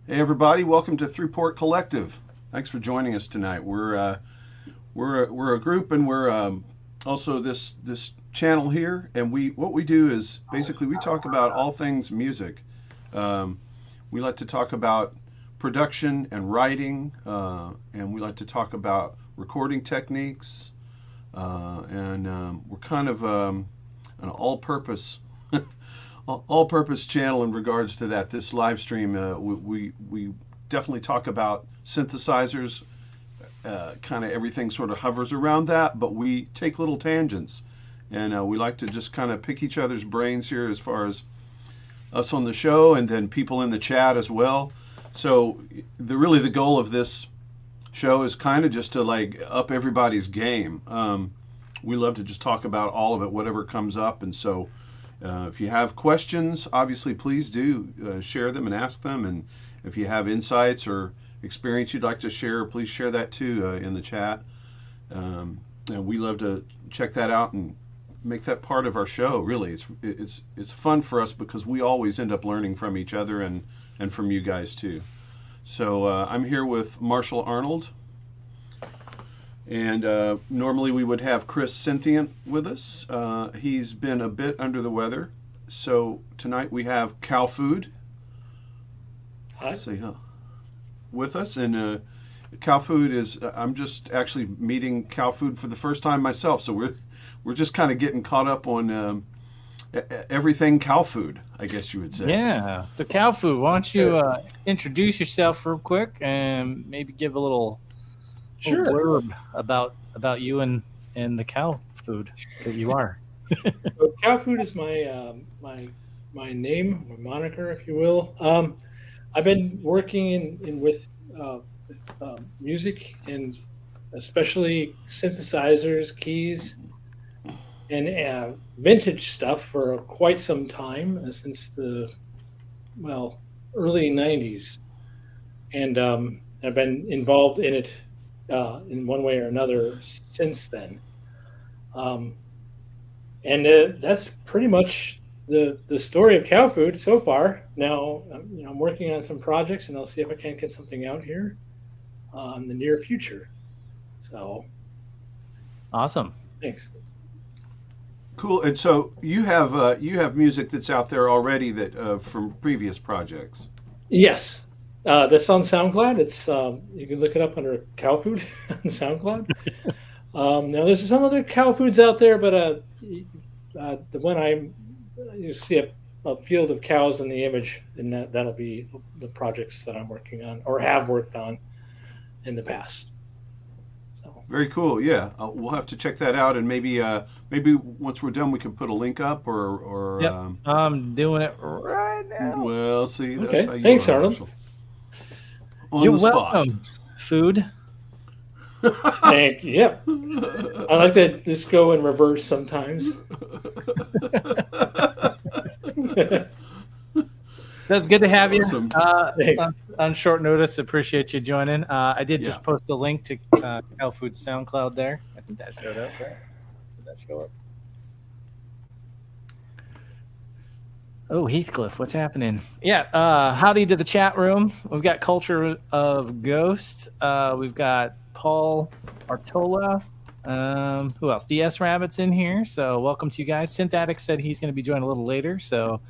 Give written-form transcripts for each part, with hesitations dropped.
Hey everybody, welcome to Thru Port Collective. Thanks for joining us tonight. We're a group, and we're also this channel here. And what we do is basically we talk about all things music. We like to talk about production and writing, and we like to talk about recording techniques. And we're kind of an all-purpose channel in regards to that. This live stream, we definitely talk about synthesizers. Kind of everything sort of hovers around that, but we take little tangents, and we like to just kind of pick each other's brains here as far as us on the show, and then people in the chat as well. So the goal of this show is kind of just to like up everybody's game. We love to just talk about all of it, whatever comes up, and so. If you have questions, obviously, please do share them and ask them. And if you have insights or experience you'd like to share, please share that too in the chat. And we love to check that out and make that part of our show. Really, it's fun for us because we always end up learning from each other and from you guys too. So I'm here with Marshal Arnold. And normally we would have Cryss Smith with us. He's been a bit under the weather. So tonight we have Cowfood. Hi. With us. And Cowfood is, I'm just actually meeting Cowfood for the first time myself. So we're just kind of getting caught up on everything Cowfood, I guess you would say. Yeah. So Cowfood, why don't you introduce yourself real quick and maybe give a little blurb about you and the cow food that you are. So Cowfood is my name, my moniker, if you will. I've been working with music, and especially synthesizers, keys, and vintage stuff for quite some time, since the early '90s, and I've been involved in it in one way or another since then. And that's pretty much the story of Cowfood so far. Now, I'm working on some projects, and I'll see if I can get something out here in the near future. So, awesome. Thanks. Cool. And so you have music that's out there already that from previous projects. Yes. That's on SoundCloud. It's you can look it up under Cowfood on SoundCloud. Now there's some other Cowfoods out there, but the one you see a field of cows in the image, and that'll be the projects that I'm working on or have worked on in the past. So very cool. Yeah, we'll have to check that out, and maybe once we're done, we can put a link up or. Yep. I'm doing it right now. Well, see, that's okay. How you Thanks, are, Arnold. Marshall. On You're the spot. welcome. Food. Thank you. Yep. I like to just go in reverse sometimes. That's good to have you. Awesome. On short notice, appreciate you joining. I did just post a link to Cowfood's SoundCloud there. I think that showed up, right? Did that show up? Oh, Heathcliff, what's happening? Yeah, howdy to the chat room. We've got Culture of Ghosts. We've got Paul Artola. Who else? DS Rabbit's in here, so welcome to you guys. Synthetic said he's going to be joining a little later, so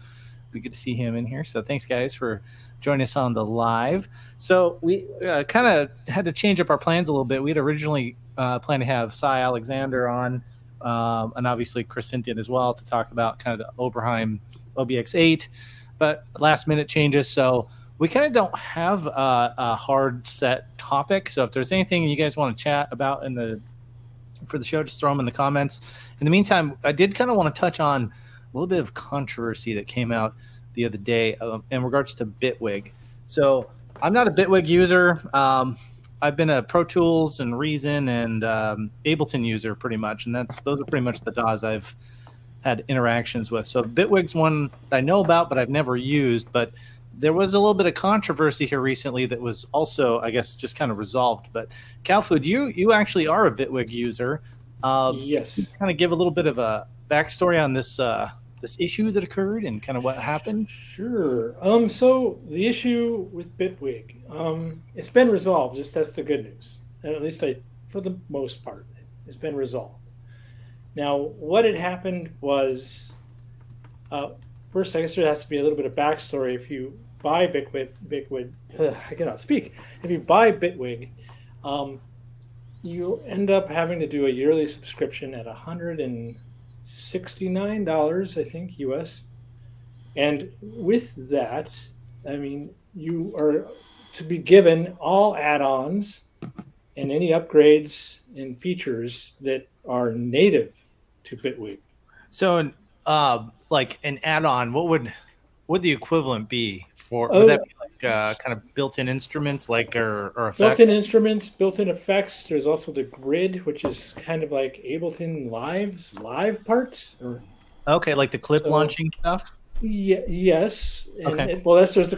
we get to see him in here. So thanks, guys, for joining us on the live. So we kind of had to change up our plans a little bit. We had originally planned to have Cy Alexander on, and obviously Cryss Smith as well, to talk about kind of the Oberheim OBX8, but last minute changes, so we kind of don't have a hard set topic. So if there's anything you guys want to chat about for the show, just throw them in the comments. In the meantime, I did kind of want to touch on a little bit of controversy that came out the other day in regards to Bitwig. So I'm not a Bitwig user. I've been a Pro Tools and Reason and Ableton user pretty much, and those are pretty much the DAWs I've had interactions with. So Bitwig's one I know about, but I've never used. But there was a little bit of controversy here recently that was also, I guess, just kind of resolved. But Cowfood, you actually are a Bitwig user. Yes. Kind of give a little bit of a backstory on this this issue that occurred and kind of what happened? Sure. So the issue with Bitwig, it's been resolved. Just that's the good news. And at least for the most part, it's been resolved. Now, what had happened was, first, I guess there has to be a little bit of backstory. If you buy Bitwig, I cannot speak. If you buy Bitwig, you end up having to do a yearly subscription at $169, I think, US. And with that, I mean, you are to be given all add-ons and any upgrades and features that are native to Bitwig. So, like an add-on, what would the equivalent be for? Would that be like kind of built-in instruments, like or effects? Built-in instruments, built-in effects. There's also the grid, which is kind of like Ableton live parts. Okay, like the clip launching stuff. Yeah, yes. And okay. There's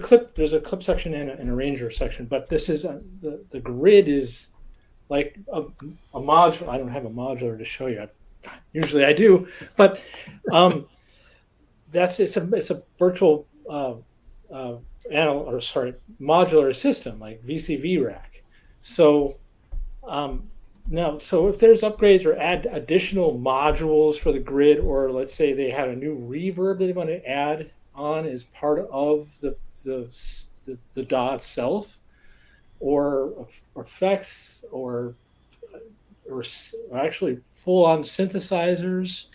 a clip section and an arranger section, but this is the grid is like a module. I don't have a modular to show you. Usually I do, but it's a virtual modular system like VCV rack. So now, so if there's upgrades or add additional modules for the grid, or let's say they had a new reverb that they want to add on as part of the DAW itself, or effects, or actually full-on synthesizers,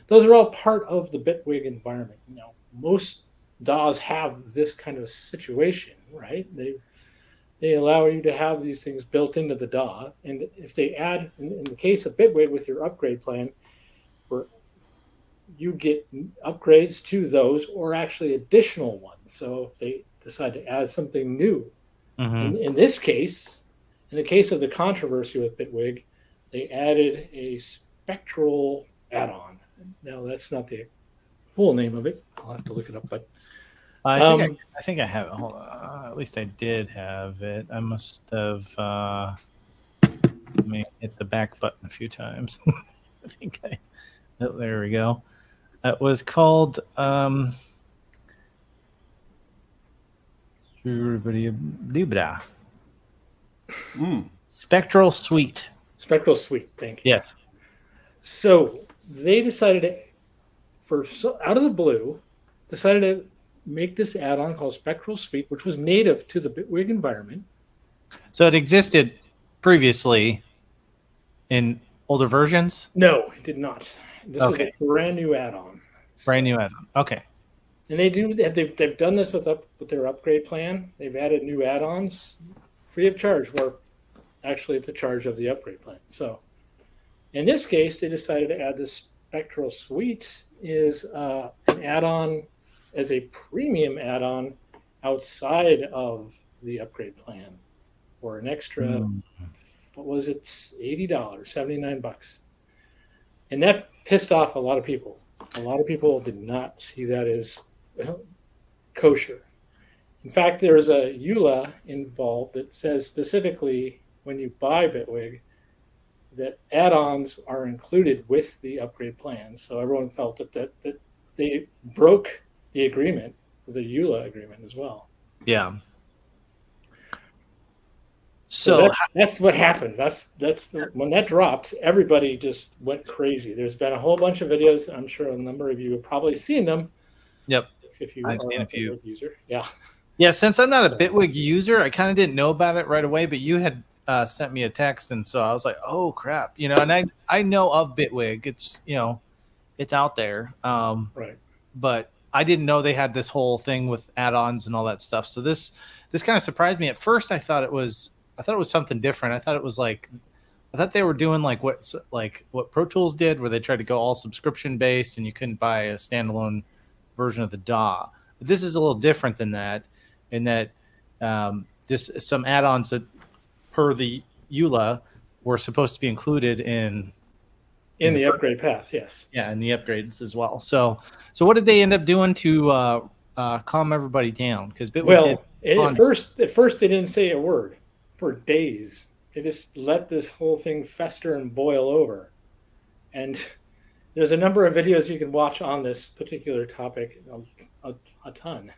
those are all part of the Bitwig environment. Now, most DAWs have this kind of situation, right? They allow you to have these things built into the DAW, and if they add, in the case of Bitwig with your upgrade plan, where you get upgrades to those or actually additional ones. So if they decide to add something new, in this case, in the case of the controversy with Bitwig, they added a spectral add-on. Now that's not the full name of it. I'll have to look it up, but I think I have it. Hold on. At least I did have it. I must have let me hit the back button a few times. I think there we go. That was called Spectral Suite. Spectral Suite, thank you. Yes. So they decided out of the blue, decided to make this add-on called Spectral Suite, which was native to the Bitwig environment. So it existed previously in older versions? No, it did not. This is a brand new add-on. Brand new add-on. Okay. And they've done this with their upgrade plan. They've added new add-ons free of charge, or actually at the charge of the upgrade plan. So in this case, they decided to add this Spectral Suite is an add-on as a premium add-on outside of the upgrade plan for an extra, what was it, $80, $79. And that pissed off a lot of people. A lot of people did not see that as kosher. In fact, there's a EULA involved that says specifically when you buy Bitwig that add-ons are included with the upgrade plan. So everyone felt that they broke the agreement, the EULA agreement as well. Yeah. So that's what happened. When that dropped, everybody just went crazy. There's been a whole bunch of videos. I'm sure a number of you have probably seen them. Yep. If you I've are seen a a few. Bitwig user. Yeah. Yeah, since I'm not a Bitwig user, I kind of didn't know about it right away, but you had sent me a text, and so I was like, oh, crap. And I know of Bitwig. It's, it's out there. Right. But I didn't know they had this whole thing with add-ons and all that stuff. So this kind of surprised me. At first, I thought it was something different. I thought they were doing like what Pro Tools did, where they tried to go all subscription based, and you couldn't buy a standalone version of the DAW. But this is a little different than that, in that just some add-ons that, per the EULA, were supposed to be included in the upgrade path. Yes. Yeah, and the upgrades as well. So what did they end up doing to calm everybody down? Because at first they didn't say a word for days. They just let this whole thing fester and boil over, and there's a number of videos you can watch on this particular topic, a ton.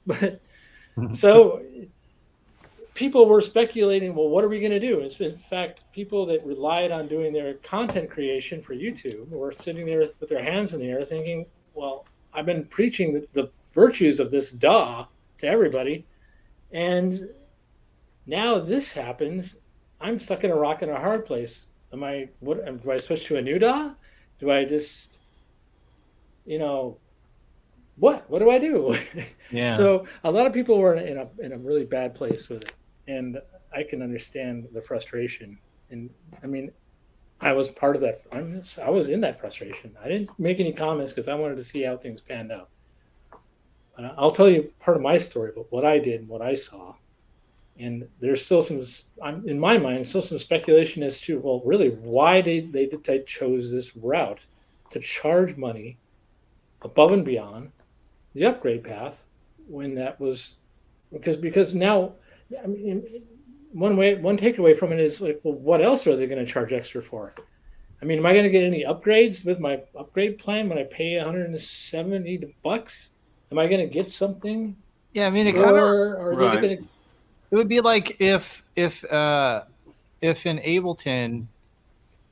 But so people were speculating, well, what are we going to do? It's, in fact, people that relied on doing their content creation for YouTube were sitting there with their hands in the air thinking, well, I've been preaching the virtues of this DAW to everybody, and now this happens. I'm stuck in a rock and a hard place. Do I switch to a new DAW? Do I just, what do I do? Yeah. So a lot of people were in a really bad place with it, and I can understand the frustration. And I mean, I was part of that. I was in that frustration. I didn't make any comments because I wanted to see how things panned out. But I'll tell you part of my story, but what I did and what I saw. And there's still in my mind, still some speculation as to, well, really, why they chose this route to charge money above and beyond the upgrade path when that was, because now, I mean, one takeaway from it is like, well, what else are they going to charge extra for? I mean, am I going to get any upgrades with my upgrade plan when I pay $170? Am I going to get something? Yeah, I mean, it it would be like if in Ableton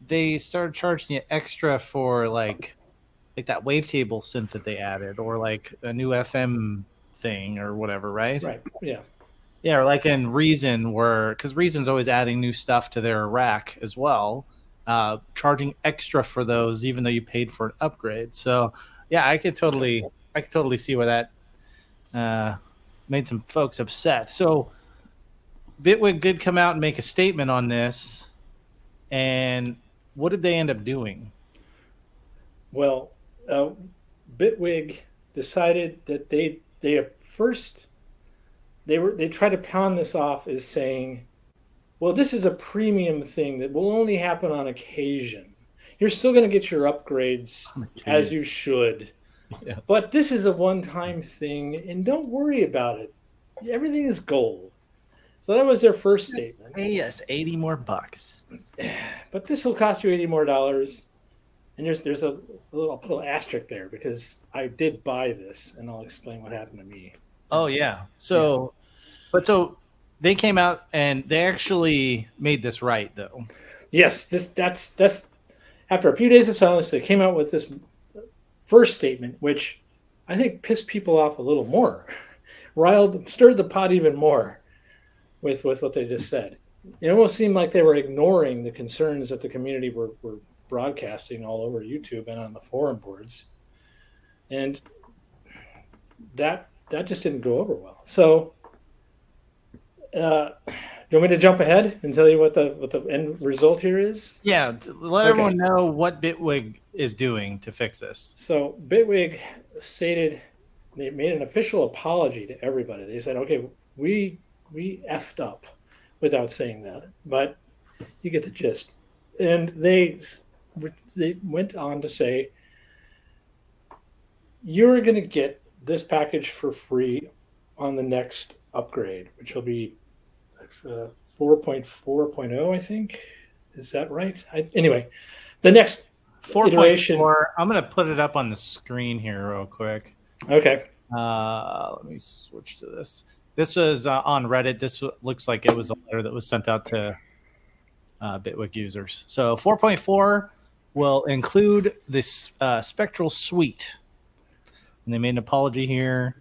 they started charging you extra for like that wavetable synth that they added, or like a new FM thing or whatever, right? Right. Yeah. Yeah, or like in Reason, because Reason's always adding new stuff to their rack as well, charging extra for those even though you paid for an upgrade. So yeah, I could totally see why that made some folks upset. So Bitwig did come out and make a statement on this, and what did they end up doing? Well, Bitwig decided that they tried to pound this off as saying, well, this is a premium thing that will only happen on occasion. You're still going to get your upgrades as you should. Yeah. But this is a one-time thing, and don't worry about it. Everything is gold. So that was their first statement. Yes, $80 more. But this will cost you $80 more. And there's a little asterisk there because I did buy this, and I'll explain what happened to me. Oh yeah. So they came out and they actually made this right, though. Yes, that's after a few days of silence, they came out with this first statement, which I think pissed people off a little more, stirred the pot even more with what they just said. It almost seemed like they were ignoring the concerns that the community were broadcasting all over YouTube and on the forum boards, and that just didn't go over well. So, do you want me to jump ahead and tell you what the end result here is? Yeah, let everyone know what Bitwig is doing to fix this. So Bitwig stated they made an official apology to everybody. They said, okay, we effed up, without saying that, but you get the gist. And they went on to say, you're going to get this package for free on the next upgrade, which will be 4.4.0, I think. Is that right? Anyway, the next 4.4. I'm going to put it up on the screen here real quick. Okay. Let me switch to this. This was on Reddit. This looks like it was a letter that was sent out to Bitwig users. So 4.4 will include this Spectral Suite. And they made an apology here.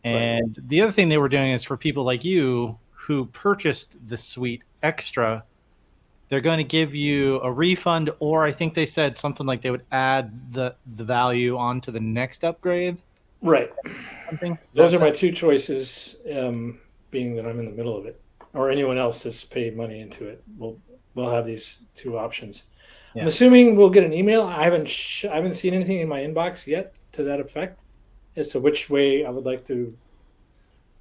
And the other thing they were doing is for people like you who purchased the suite extra, they're going to give you a refund, or I think they said something like they would add the value onto the next upgrade. Right. Something. Those are my two choices, being that I'm in the middle of it, or anyone else that's paid money into it. We'll have these two options. Yeah. I'm assuming we'll get an email. I haven't seen anything in my inbox yet to that effect as to which way I would like to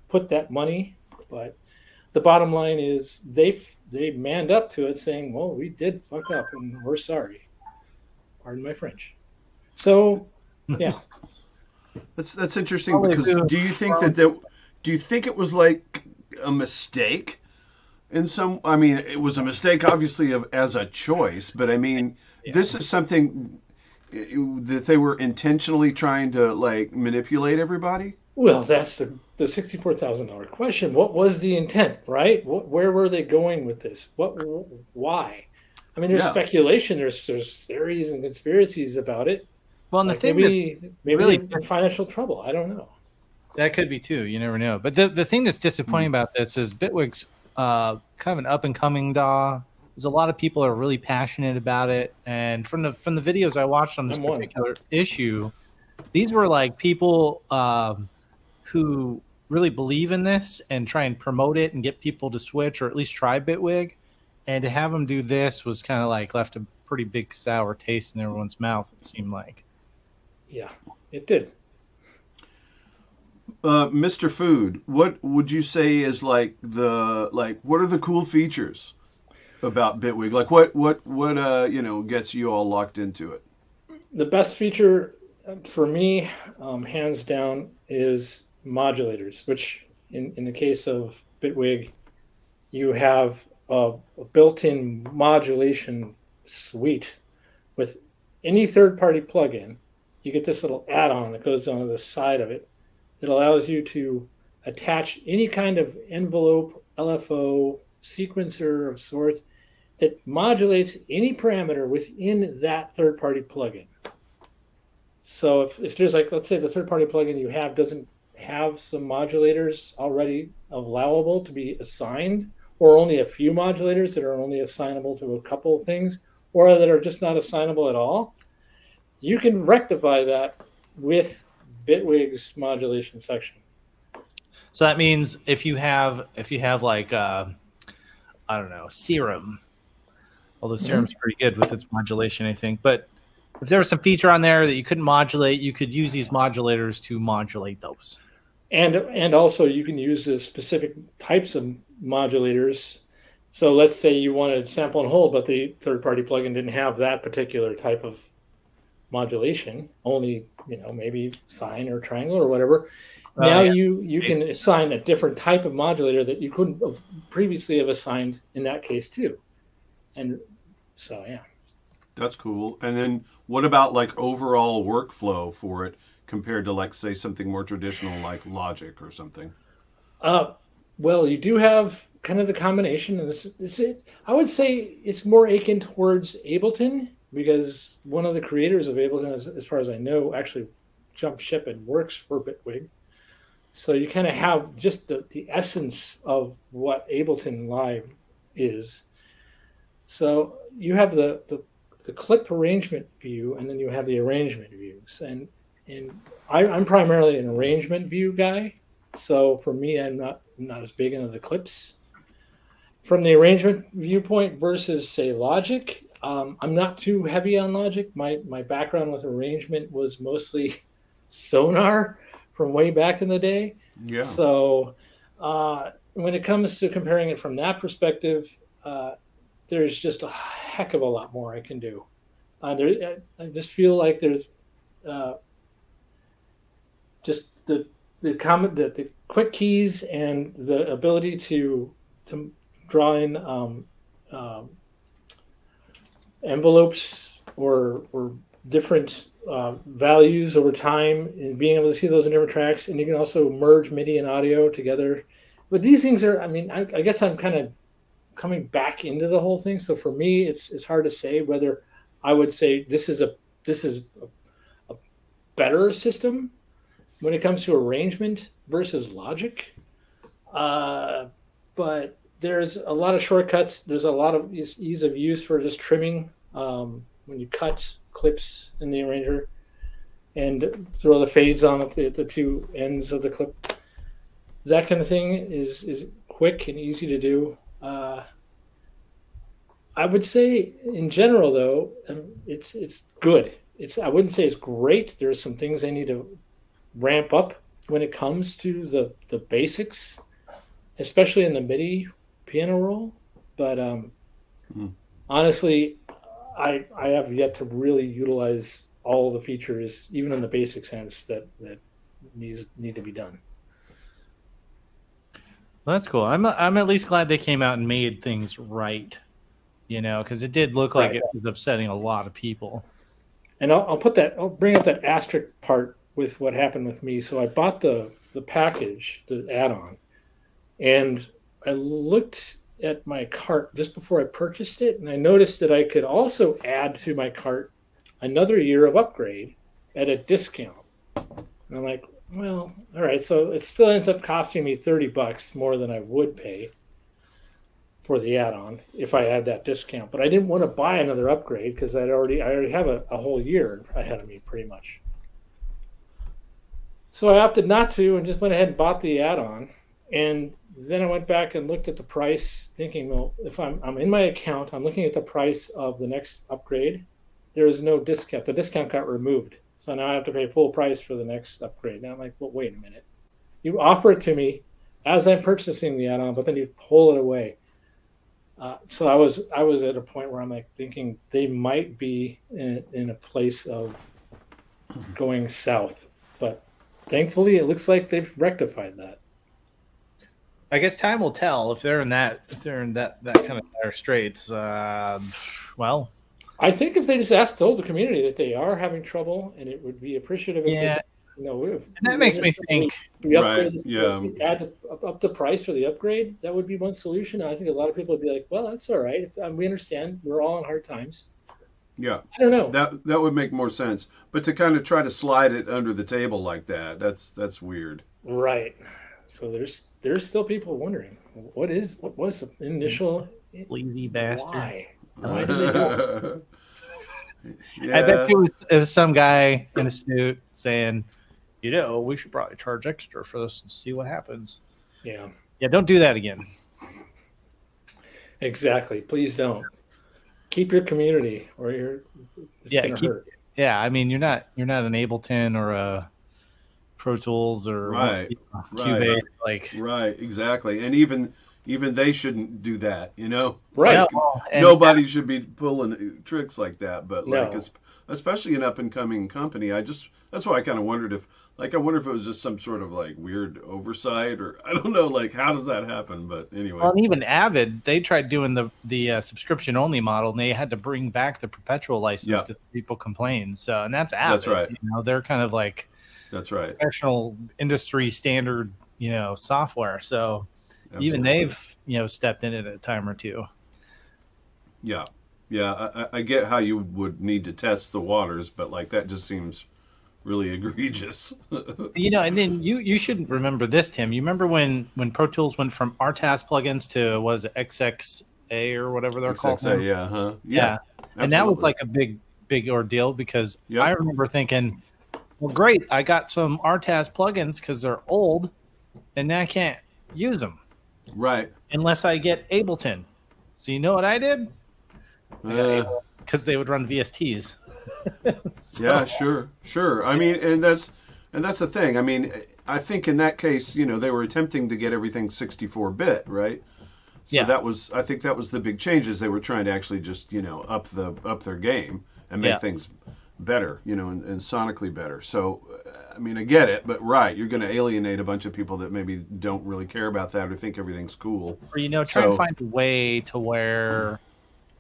put that money. But the bottom line is they manned up to it, saying, "Well, we did fuck up, and we're sorry." Pardon my French. So, yeah. That's interesting, because do you think it was like a mistake in some? I mean, it was a mistake, obviously, as a choice, but I mean, this is something. that they were intentionally trying to like manipulate everybody? Well, that's the $64,000 question. What was the intent, right? Where were they going with this? Why? I mean, there's speculation. There's theories and conspiracies about it. Well, and like the thing maybe really they're in financial trouble. I don't know. That could be too. You never know. But the thing that's disappointing about this is Bitwig's kind of an up and coming DAW. There's a lot of people are really passionate about it, and from the videos I watched on this particular issue, these were like people who really believe in this and try and promote it and get people to switch or at least try Bitwig. And to have them do this was kind of like left a pretty big sour taste in everyone's mouth, it seemed like. Yeah, it did. Mr. Food, what would you say is what are the cool features about Bitwig? Like what gets you all locked into it? The best feature for me, hands down, is modulators, which in the case of Bitwig, you have a built-in modulation suite with any third-party plugin. You get this little add-on that goes on the side of it that allows you to attach any kind of envelope, LFO, sequencer of sorts that modulates any parameter within that third-party plugin. So if there's let's say the third-party plugin you have doesn't have some modulators already allowable to be assigned, or only a few modulators that are only assignable to a couple of things, or that are just not assignable at all, you can rectify that with Bitwig's modulation section. So that means if you have like I don't know, Serum, although Serum's pretty good with its modulation, I think, but if there was some feature on there that you couldn't modulate, you could use these modulators to modulate those. And also you can use the specific types of modulators. So let's say you wanted sample and hold, but the third-party plugin didn't have that particular type of modulation, only maybe sine or triangle or whatever. Now you can assign a different type of modulator that you couldn't have previously have assigned in that case too. And so that's cool. And then what about like overall workflow for it compared to like say something more traditional like Logic or something? Well, you do have kind of the combination, and I would say it's more akin towards Ableton, because one of the creators of Ableton, as far as I know, actually jumped ship and works for Bitwig. So you kind of have just the essence of what Ableton Live is. So you have the clip arrangement view, and then you have the arrangement views. And I'm primarily an arrangement view guy. So for me, I'm not as big into the clips. From the arrangement viewpoint versus, say, Logic, I'm not too heavy on Logic. My background with arrangement was mostly Sonar from way back in the day. Yeah. So when it comes to comparing it from that perspective, there's just a heck of a lot more I can do. I just feel like there's just the quick keys and the ability to draw in envelopes or different values over time, and being able to see those in different tracks. And you can also merge MIDI and audio together. But these things are, I guess I'm kind of coming back into the whole thing. So for me, it's hard to say whether I would say this is a better system when it comes to arrangement versus Logic. But there's a lot of shortcuts. There's a lot of ease of use for just trimming when you cut clips in the arranger and throw the fades on at the two ends of the clip. That kind of thing is quick and easy to do. I would say in general, though, it's good. I wouldn't say it's great. There's some things I need to ramp up when it comes to the basics, especially in the MIDI piano roll. But honestly, I have yet to really utilize all the features, even in the basic sense, that need to be done. Well, that's cool. I'm at least glad they came out and made things right, because it did look like it was upsetting a lot of people. And I'll bring up that asterisk part with what happened with me. So I bought the package, the add-on, and I looked at my cart just before I purchased it, and I noticed that I could also add to my cart another year of upgrade at a discount. And I'm like, well, all right, so it still ends up costing me $30 more than I would pay for the add-on if I had that discount. But I didn't want to buy another upgrade because I already have a whole year ahead of me pretty much. So I opted not to and just went ahead and bought the add-on. And then I went back and looked at the price, thinking, well, if I'm in my account, I'm looking at the price of the next upgrade. There is no discount. The discount got removed. So now I have to pay full price for the next upgrade. Now I'm like, well, wait a minute. You offer it to me as I'm purchasing the add-on, but then you pull it away. So I was at a point where I'm like thinking they might be in a place of going south, but thankfully it looks like they've rectified that. I guess time will tell if they're in that kind of dire straits. Well, I think if they just told the community that they are having trouble, and it would be appreciative if they, and that makes me think. Right, yeah. Add up the price for the upgrade, that would be one solution. And I think a lot of people would be like, well, that's all right. We understand. We're all in hard times. Yeah. I don't know. That would make more sense. But to kind of try to slide it under the table like that, that's weird. Right. So there's still people wondering, what was the initial sleazy bastard? Why did they do it? Yeah. I bet it was some guy in a suit saying, we should probably charge extra for this and see what happens. Yeah. Yeah, don't do that again. Exactly. Please don't. Keep your community, or it's gonna hurt. Yeah, I mean, you're not an Ableton or a Pro Tools or Cubase, right, exactly. And even they shouldn't do that, Right. Like, nobody should be pulling tricks like that, but especially an up and coming company. That's why I kind of wondered if it was just some sort of weird oversight, or I don't know, how does that happen? But anyway. Well, and even Avid, they tried doing the subscription only model, and they had to bring back the perpetual license because people complained. So, and that's Avid. That's right. They're kind of that's right, professional industry standard, software. So absolutely. Even they've stepped in at a time or two. Yeah. I get how you would need to test the waters, but that just seems really egregious. And then you should remember this, Tim. You remember when Pro Tools went from RTAS plugins to XXA or whatever they're called? XXA, yeah. And that was a big ordeal because I remember thinking, well, great, I got some RTAS plugins because they're old, and now I can't use them. Right. Unless I get Ableton. So you know what I did? Because they would run VSTs. Yeah, sure. I mean, and that's the thing. I mean, I think in that case, they were attempting to get everything 64-bit, right? So I think that was the big changes. They were trying to actually just, up their game and make things better, and sonically better. So, I mean, I get it, but you're going to alienate a bunch of people that maybe don't really care about that or think everything's cool. Or, try and find a way to where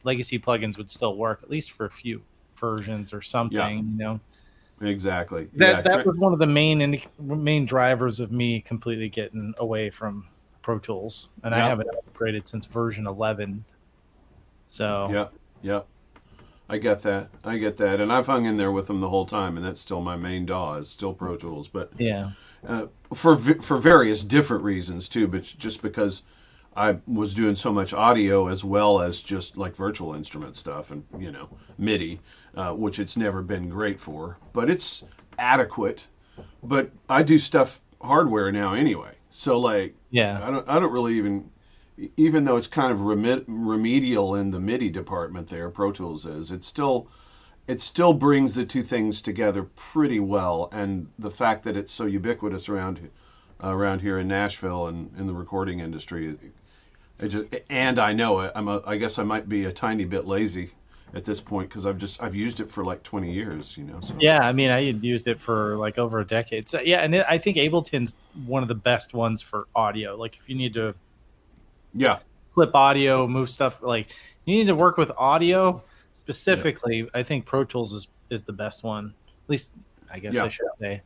legacy plugins would still work, at least for a few versions or something, Exactly. That was one of the main drivers of me completely getting away from Pro Tools, and I haven't upgraded since version 11. So yeah. I get that, and I've hung in there with them the whole time, and that's still my main DAW is still Pro Tools, but for various different reasons too, but just because I was doing so much audio as well as just virtual instrument stuff and MIDI, which it's never been great for, but it's adequate. But I do stuff hardware now anyway, so I don't really even though it's kind of remedial in the MIDI department there, Pro Tools is, it still brings the two things together pretty well, and the fact that it's so ubiquitous around here in Nashville and in the recording industry. And I know it. I guess I might be a tiny bit lazy at this point because I've used it for 20 years, So. Yeah, I mean, I had used it for over a decade. So and I think Ableton's one of the best ones for audio. If you need to, clip audio, move stuff, you need to work with audio specifically. I think Pro Tools is is the best one. At least I guess Yeah. I should say.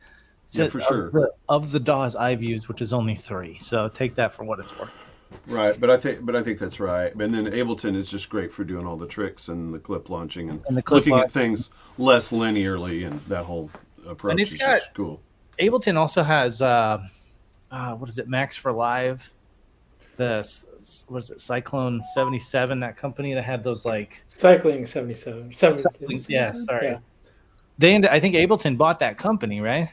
Yeah, for sure. Of the DAWs I've used, which is only 3, so take that for what it's worth. Right, but I think that's right. And then Ableton is just great for doing all the tricks and the clip launching and And the clip looking launch. at things less linearly, and that whole approach And it's is got- just cool. Ableton also has what is it, Max for Live? What is it, Cyclone 77? That company that had those like Cycling 77. yeah, sorry. Yeah. I think Ableton bought that company, right?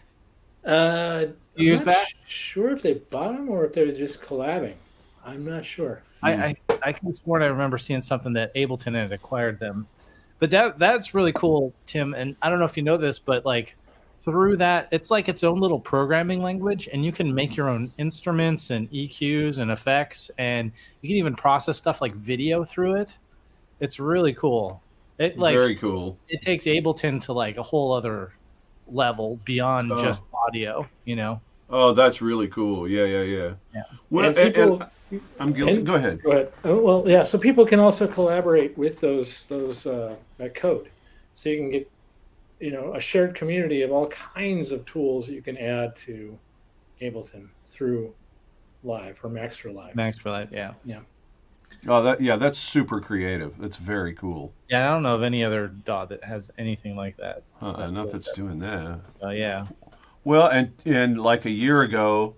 Years I'm not back? sure if they bought them or if they were just collabing. I'm not sure. I could have sworn I remember seeing something that Ableton had acquired them. But that's really cool, Tim. And I don't know if you know this, but like through that, it's like its own little programming language, and you can make your own instruments and EQs and effects, and you can even process stuff like video through it. It's really cool. Very cool. It takes Ableton to like a whole other level beyond just audio, you know. Oh, that's really cool. Yeah. Well, And I'm guilty. Go ahead. Go ahead. Oh, well, yeah. So people can also collaborate with that code, so you can get, a shared community of all kinds of tools that you can add to Ableton through Live or Max for Live. Max for Live, yeah. Oh, that's super creative. That's very cool. Yeah, I don't know of any other DAW that has anything like that. Enough that's doing that. Yeah. Well, and like a year ago,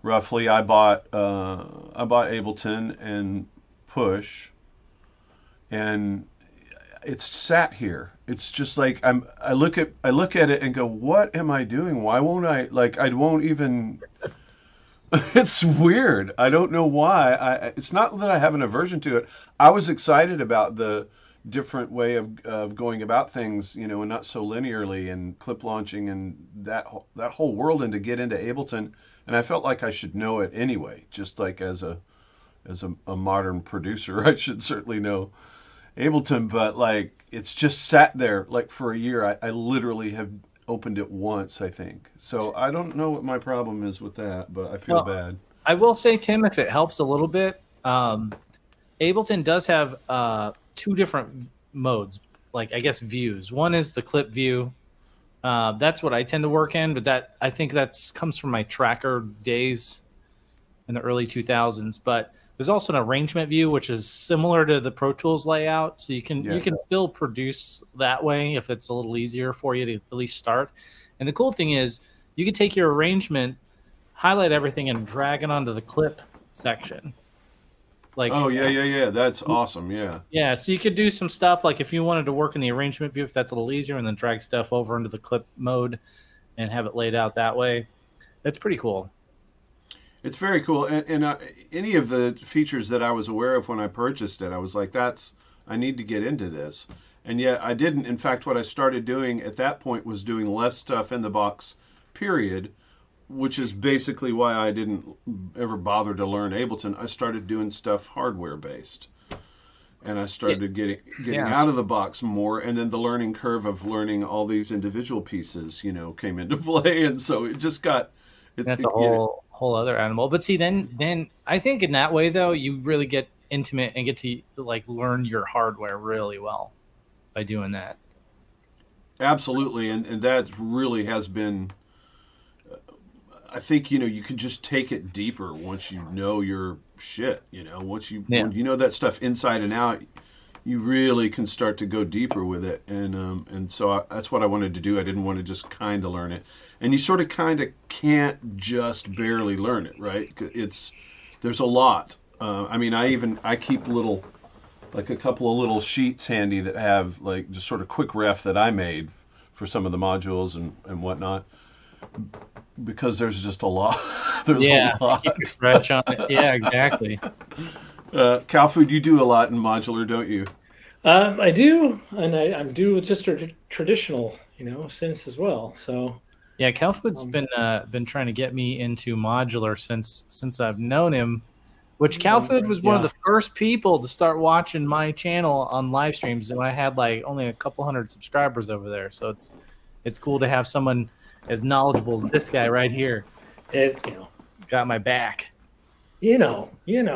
roughly, I bought Ableton and Push, and it's sat here. It's just like I look at it and go, what am I doing? Why won't I? Like, I won't even. It's weird. I don't know why. It's not that I have an aversion to it. I was excited about the different way of going about things, and not so linearly, and clip launching and that whole world, and to get into Ableton. And I felt like I should know it anyway, just like as a modern producer, I should certainly know Ableton. But like, it's just sat there like for a year. I literally have opened it once, I think. So I don't know what my problem is with that, but I feel bad. I will say, Tim, if it helps a little bit, Ableton does have 2 different modes, like I guess views. One is the clip view. That's what I tend to work in, but I think that comes from my tracker days in the early 2000s. But there's also an arrangement view, which is similar to the Pro Tools layout, so you can still produce that way if it's a little easier for you to at least start. And the cool thing is, you can take your arrangement, highlight everything, and drag it onto the clip section. Like, oh yeah, that's awesome. Yeah, so you could do some stuff like if you wanted to work in the arrangement view, if that's a little easier, and then drag stuff over into the clip mode and have it laid out that way. That's pretty cool. It's very cool. And any of the features that I was aware of when I purchased it, I was like, I need to get into this. And yet I didn't. In fact, what I started doing at that point was doing less stuff in the box, period, which is basically why I didn't ever bother to learn Ableton. I started doing stuff hardware based. And I started getting out of the box more, and then the learning curve of learning all these individual pieces, came into play, and so it just got. That's a whole other animal. But see, then I think in that way though, you really get intimate and get to like learn your hardware really well by doing that. Absolutely, and that really has been. I think you can just take it deeper once you know your shit. Once when you know that stuff inside and out, you really can start to go deeper with it. And so that's what I wanted to do. I didn't want to just kind of learn it. And you sort of kind of can't just barely learn it, right? There's a lot. I keep a couple of little sheets handy that have like just sort of quick ref that I made for some of the modules and whatnot. Because there's just a lot. There's a lot. To keep it fresh on it. Yeah, exactly. Cowfood, you do a lot in modular, don't you? I do, and I do just a traditional, synths as well. So yeah, Cowfood's been trying to get me into modular since I've known him. Which Cowfood was one of the first people to start watching my channel on live streams, and I had like only a couple hundred subscribers over there. So it's cool to have someone as knowledgeable as this guy right here. Got my back. But yeah,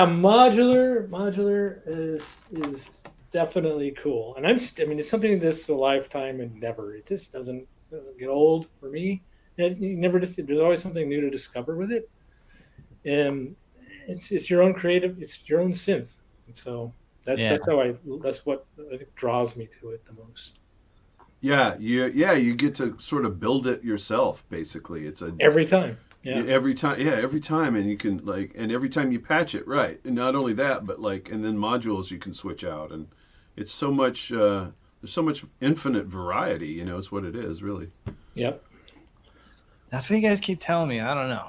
modular is definitely cool. And I mean, it's something that's a lifetime endeavor. It just doesn't get old for me. And you never just, there's always something new to discover with it. And it's your own creative, it's your own synth. And so that's what I think draws me to it the most. Yeah, you get to sort of build it yourself, basically. It's every time. Yeah. Every time, and you can and every time you patch it, right? And not only that, but and then modules you can switch out, and it's so much. There's so much infinite variety, is what it is, really. Yep. That's what you guys keep telling me. I don't know.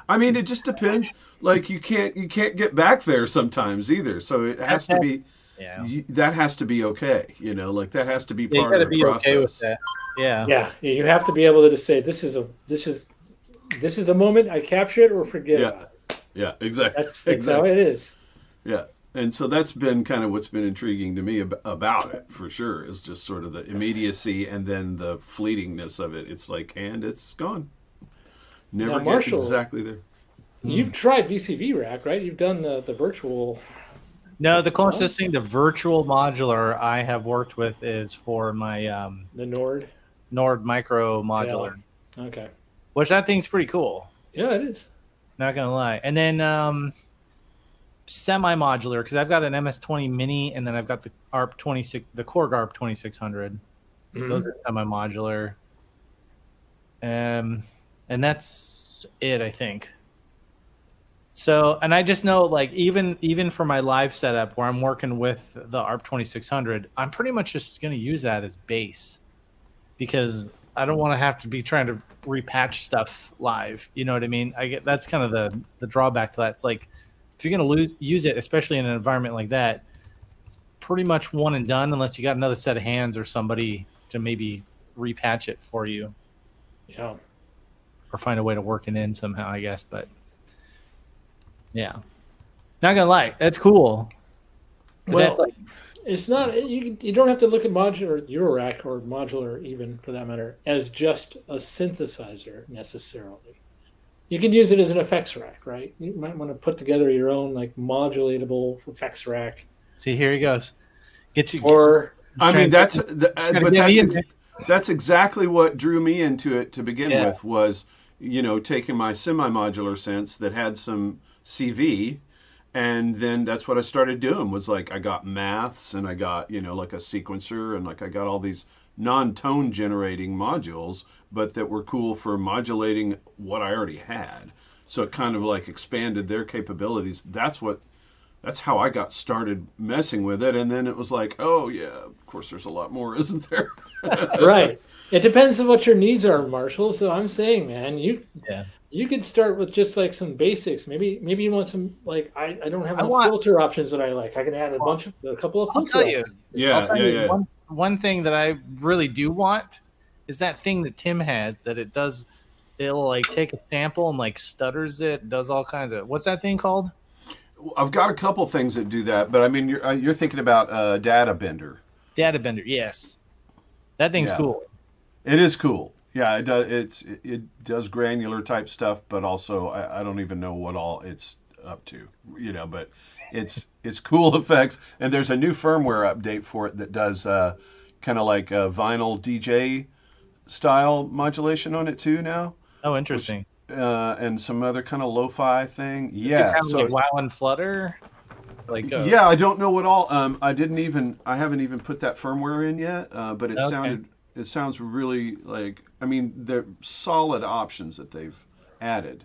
I mean, it just depends. You can't get back there sometimes either. So it has to be. Yeah. That has to be okay. That has to be part of the process. Okay with that. Yeah. Yeah. You have to be able to say this is the moment, I capture it or forget about it. Yeah, exactly. That's how it is. Yeah. And so that's been kind of what's been intriguing to me about it, for sure, is just sort of the immediacy and then the fleetingness of it. It's and it's gone. Never gets exactly there. You've tried VCV Rack, right? You've done the virtual. No, the closest thing to virtual modular I have worked with is for my the Nord micro modular. Yeah. Okay. Which that thing's pretty cool. Yeah, it is. Not gonna lie. And then semi-modular, because I've got an MS-20 Mini, and then I've got the ARP 26, the Korg ARP 2600. Mm-hmm. Those are semi-modular. And that's it, I think. So, and I just know, even for my live setup where I'm working with the ARP 2600, I'm pretty much just going to use that as base, because I don't want to have to be trying to repatch stuff live. You know what I mean? That's kind of the drawback to that. It's if you're going to use it, especially in an environment like that, it's pretty much one and done, unless you got another set of hands or somebody to maybe repatch it for you. Yeah. Or find a way to work it in somehow, I guess. But yeah, not gonna lie, that's cool. Well, it's not. You don't have to look at modular Eurorack or modular, even for that matter, as just a synthesizer necessarily. You can use it as an effects rack, right? You might want to put together your own modulatable effects rack. See, here he goes. That's exactly what drew me into it to begin with. Was taking my semi-modular synths that had some CV, and then that's what I started doing. Was I got maths, and I got a sequencer, and I got all these non-tone generating modules, but that were cool for modulating what I already had. So it kind of expanded their capabilities. That's how I got started messing with it, and then it was oh yeah, of course there's a lot more, isn't there? Right. It depends on what your needs are, Marshall. So I'm saying, man, you could start with just some basics. Maybe you want some I don't have any filter options that I like. I can add a couple of filters. I'll tell you. One thing that I really do want is that thing that Tim has that it'll take a sample and stutters it, does all kinds of, what's that thing called? I've got a couple things that do that, but I mean you're thinking about Data Bender. Data Bender, yes. That thing's cool. It is cool. Yeah, it does. It does granular type stuff, but also I don't even know what all it's up to. But it's cool effects, and there's a new firmware update for it that does kind of like a vinyl DJ style modulation on it too now. Oh, interesting. And some other kind of lo-fi thing. Yeah, kind of like Wow and Flutter. Yeah, I don't know what all. I haven't even put that firmware in yet. But it sounds really they're solid options that they've added.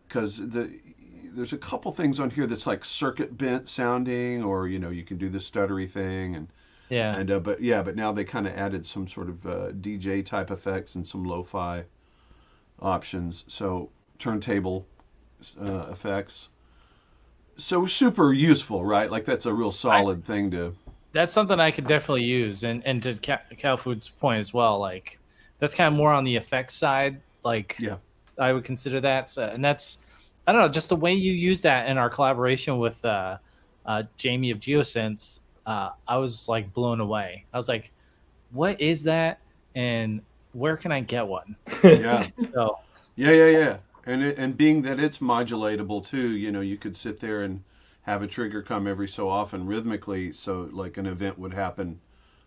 Because there's a couple things on here that's circuit bent sounding, or you can do the stuttery thing, but now they kind of added some sort of DJ type effects and some lo-fi options. So turntable effects. So super useful, right? That's a real solid thing to. That's something I could definitely use, and to Cowfood's point as well. That's kind of more on the effects side. I would consider that, and that's, I don't know, just the way you use that in our collaboration with Jamie of Geosynths. I was blown away. I was like, what is that, and where can I get one? Yeah. So. Yeah. And being that it's modulatable too, you could sit there and have a trigger come every so often rhythmically, so like an event would happen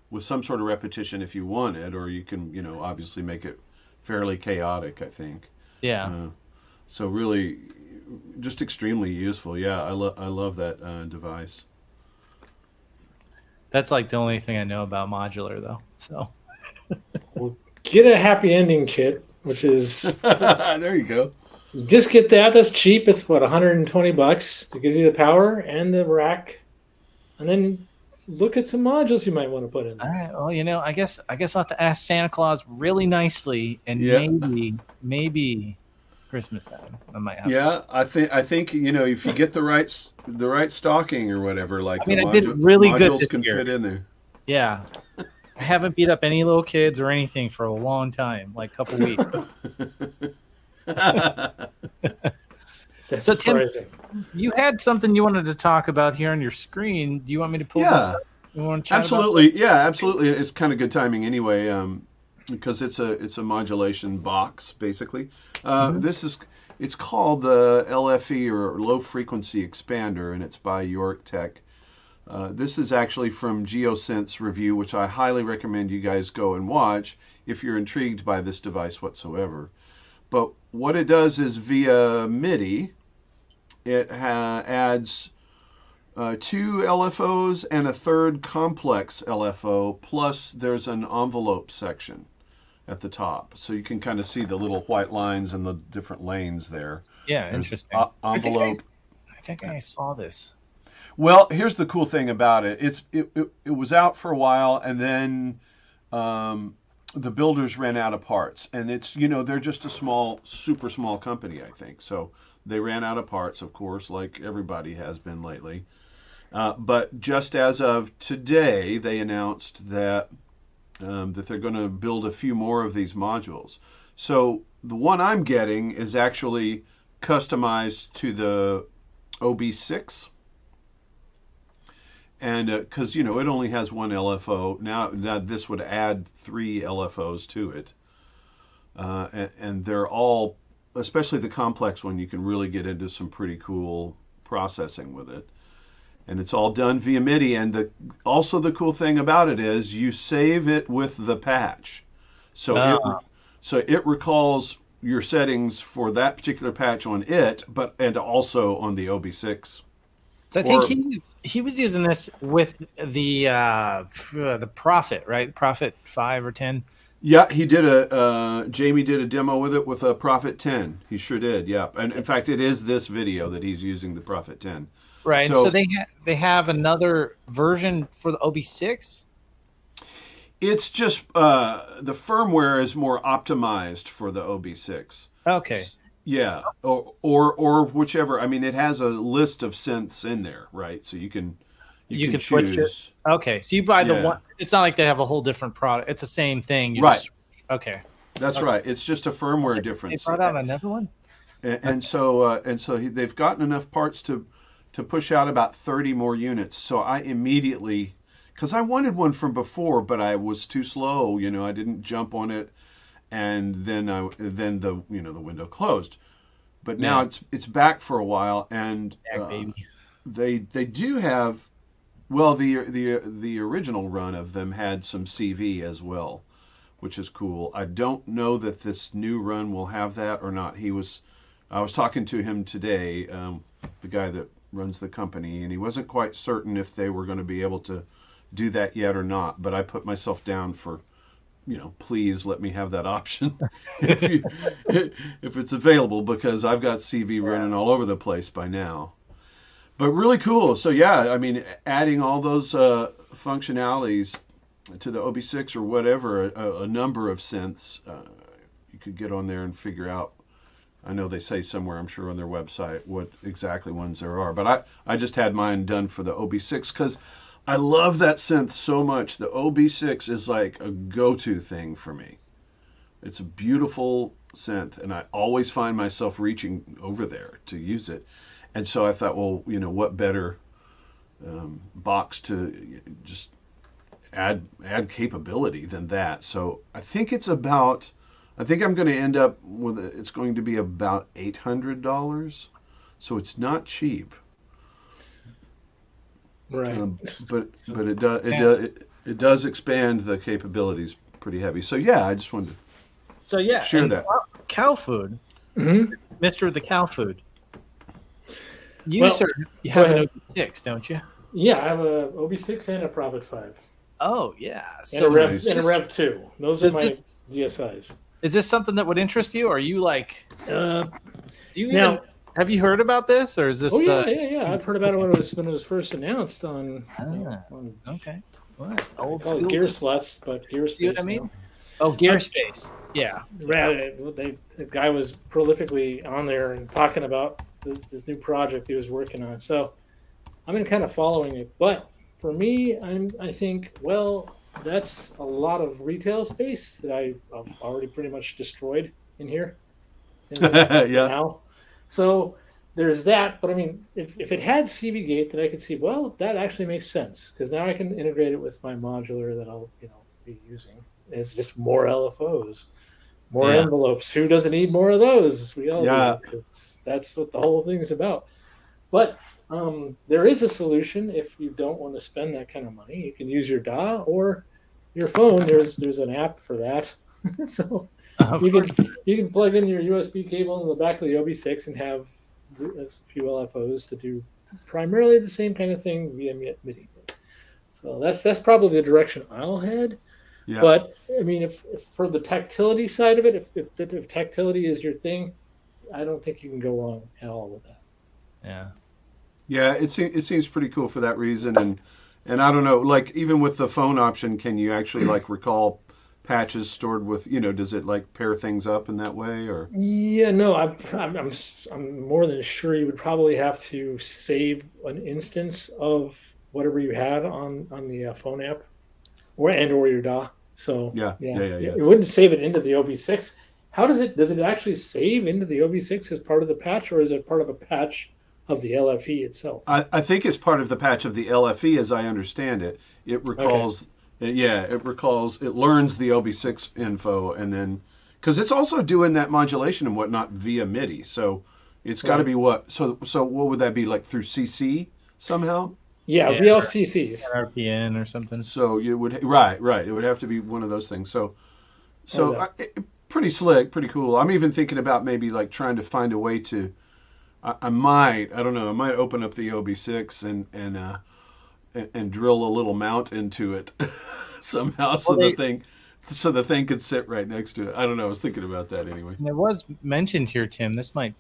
with some sort of repetition if you want it, or you can, obviously make it fairly chaotic, I think. Yeah. So really, just extremely useful. Yeah, I love that device. That's like the only thing I know about modular, though. So Well, get a happy ending kit, which is there you go. just get that. That's cheap. It's what, $120. It gives you the power and the rack, and then look at some modules you might want to put in there. all right. Well, I guess I'll have to ask Santa Claus really nicely, and maybe Christmas time I might have. Yeah, I think if you get the right stocking or whatever, like I did really good modules this can year. fit in there. Yeah. I haven't beat up any little kids or anything for a long time, like a couple weeks. That's So, Tim, surprising. you had something you wanted to talk about here on your screen. Do you want me to pull this up? You want to chat Absolutely. Yeah, absolutely. It's kind of good timing anyway, because it's a modulation box basically. It's called the LFE, or low frequency expander, and it's by York Tech. This is actually from GeoSynth's review, which I highly recommend you guys go and watch if you're intrigued by this device whatsoever. But what it does is via MIDI, it adds 2 LFOs and a third complex LFO, plus there's an envelope section at the top. So you can kind of see the little white lines and the different lanes there. Yeah, There's interesting. envelope. I think I saw this. Well, here's the cool thing about it. It was out for a while, and then the builders ran out of parts. And it's, they're just a super small company, I think. So they ran out of parts, of course, like everybody has been lately. But just as of today, they announced that they're going to build a few more of these modules. So the one I'm getting is actually customized to the OB6. And because, it only has one LFO. Now this would add 3 LFOs to it. And they're all, especially the complex one, you can really get into some pretty cool processing with it. And it's all done via MIDI. And also the cool thing about it is you save it with the patch. So it recalls your settings for that particular patch on it, and also on the OB6. So I think he was using this with the Prophet, right? Prophet 5 or 10. Yeah, he did Jamie did a demo with it with a Prophet 10. He sure did. Yeah, and in fact, it is this video that he's using the Prophet 10. Right. So they have another version for the OB6. It's just the firmware is more optimized for the OB6. Okay. Yeah, or whichever. I mean, it has a list of synths in there, right? So you can choose. Okay, so you buy the one. It's not like they have a whole different product. It's the same thing. Right. Okay. That's right. It's just a firmware difference. They brought out another one. And so they've gotten enough parts to push out about 30 more units. So I immediately, because I wanted one from before, but I was too slow. I didn't jump on it. And then the window closed, but now it's back for a while, and they do have, well, the original run of them had some CV as well, which is cool. I don't know that this new run will have that or not. I was talking to him today, the guy that runs the company, and he wasn't quite certain if they were going to be able to do that yet or not. But I put myself down for, please let me have that option if it's available, because I've got CV running all over the place by now. But really cool. So yeah, I mean, adding all those functionalities to the OB6 or whatever, a number of synths, you could get on there and figure out. I know they say somewhere, I'm sure on their website, what exactly ones there are. But I just had mine done for the OB6 because I love that synth so much. The OB6 is like a go-to thing for me. It's a beautiful synth, and I always find myself reaching over there to use it. And so I thought, well, what better box to just add capability than that. So I think I'm going to end up with it's going to be about $800. So it's not cheap. Right. But it does expand the capabilities pretty heavy. So yeah, I just wanted to share that. Cowfood, Mm-hmm. Mr. The Cowfood. You Well, sir, you have an OB6, don't you? Yeah, I have a OB6 and a Prophet 5. Oh yeah. And So a Rev 2. Those are my DSIs. Is this something that would interest you? Or are you like? Uh, Do you now, have you heard about this, or is this? Oh yeah. I've heard about it when it was first announced on. Okay. Well, it's old call it school. Gear Sluts, but Gear Space. See what I mean? Oh, Gear Space. Yeah. The guy was prolifically on there and talking about this new project he was working on. So I've been kind of following it. But for me, I think, well, that's a lot of retail space that I've already pretty much destroyed in here. Now. So there's that. But I mean, if it had CV Gate, then I could see, well, that actually makes sense because now I can integrate it with my modular that I'll be using. It's just more LFOs, more envelopes. Who doesn't need more of those? We all do, because that's what the whole thing is about. But there is a solution if you don't want to spend that kind of money. You can use your DA or your phone. There's an app for that. So you can plug in your USB cable in the back of the OB6 and have a few LFOs to do primarily the same kind of thing via MIDI. So that's probably the direction I'll head. Yeah. But I mean, if for the tactility side of it, if tactility is your thing, I don't think you can go wrong at all with that. Yeah, it seems pretty cool for that reason, and I don't know, like even with the phone option, can you actually like recall patches stored with, does it like pair things up in that way or? Yeah, no, I'm more than sure you would probably have to save an instance of whatever you had on the phone app, or your DAW. So yeah. It wouldn't save it into the OB6. How does it actually save into the OB6 as part of the patch, or is it part of a patch of the LFE itself? I think it's part of the patch of the LFE, as I understand it. It recalls, it learns the OB6 info, and then because it's also doing that modulation and whatnot via MIDI, so it's got to be what? So what would that be, like through CC somehow? Yeah, VLCCs. RPN or something. So you would right. It would have to be one of those things. So pretty slick, pretty cool. I'm even thinking about maybe like trying to find a way to. I might open up the OB6 and drill a little mount into it somehow, so the thing could sit right next to it. I don't know. I was thinking about that anyway. And it was mentioned here, Tim. This might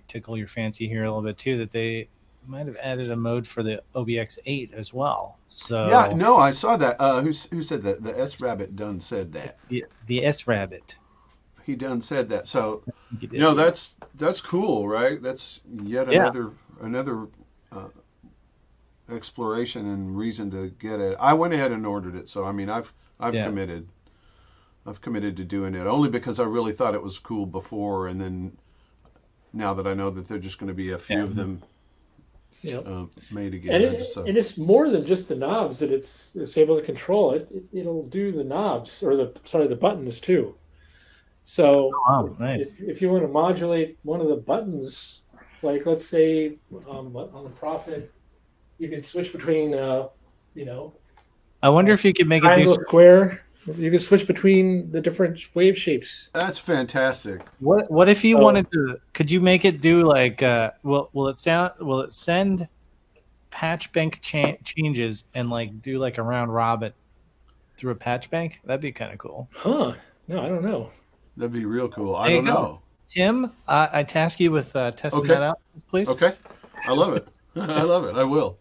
tickle your fancy here a little bit too. That they might have added a mode for the OBX8 as well. So yeah, no, I saw that. Who said that? The S Rabbit done said that. The S Rabbit. He done said that. So that's cool, right? That's yet another exploration and reason to get it. I went ahead and ordered it, so I mean I've committed. I've committed to doing it only because I really thought it was cool before, and then now that I know that there's just going to be a few of them. Made again. And it's more than just the knobs that it's able to control. It'll do the knobs or the buttons too. So nice. if you want to modulate one of the buttons, like let's say on the Prophet, you can switch between I wonder if you could make it do square. You can switch between the different wave shapes. That's fantastic. What if you wanted to? Could you make it do like? Will it send patch bank changes and like do like a round robin through a patch bank? That'd be kind of cool. Huh? No, I don't know. That'd be real cool. I don't know. Tim, I task you with testing that out, please. Okay. I love it. I love it. I will.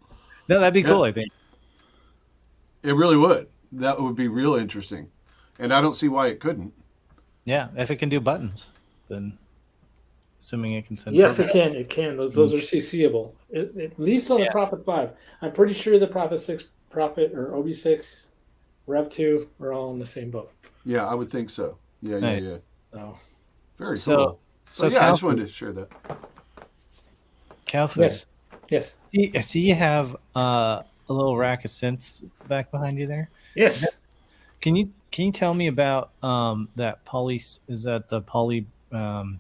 No, that'd be cool. I think it really would. That would be real interesting, and I don't see why it couldn't. Yeah, if it can do buttons, then assuming it can send. Yes, it can. It can. Those are CCable. At least on the Prophet 5. I'm pretty sure the Prophet 6, Prophet or OB6, Rev 2 are all in the same boat. Yeah, I would think so. Yeah, nice. Yeah. Oh, very cool. So yeah, I just wanted to share that. Cowfood. Yes. See, you have a little rack of synths back behind you there. Yes. Can you tell me about that poly? Is that the poly, the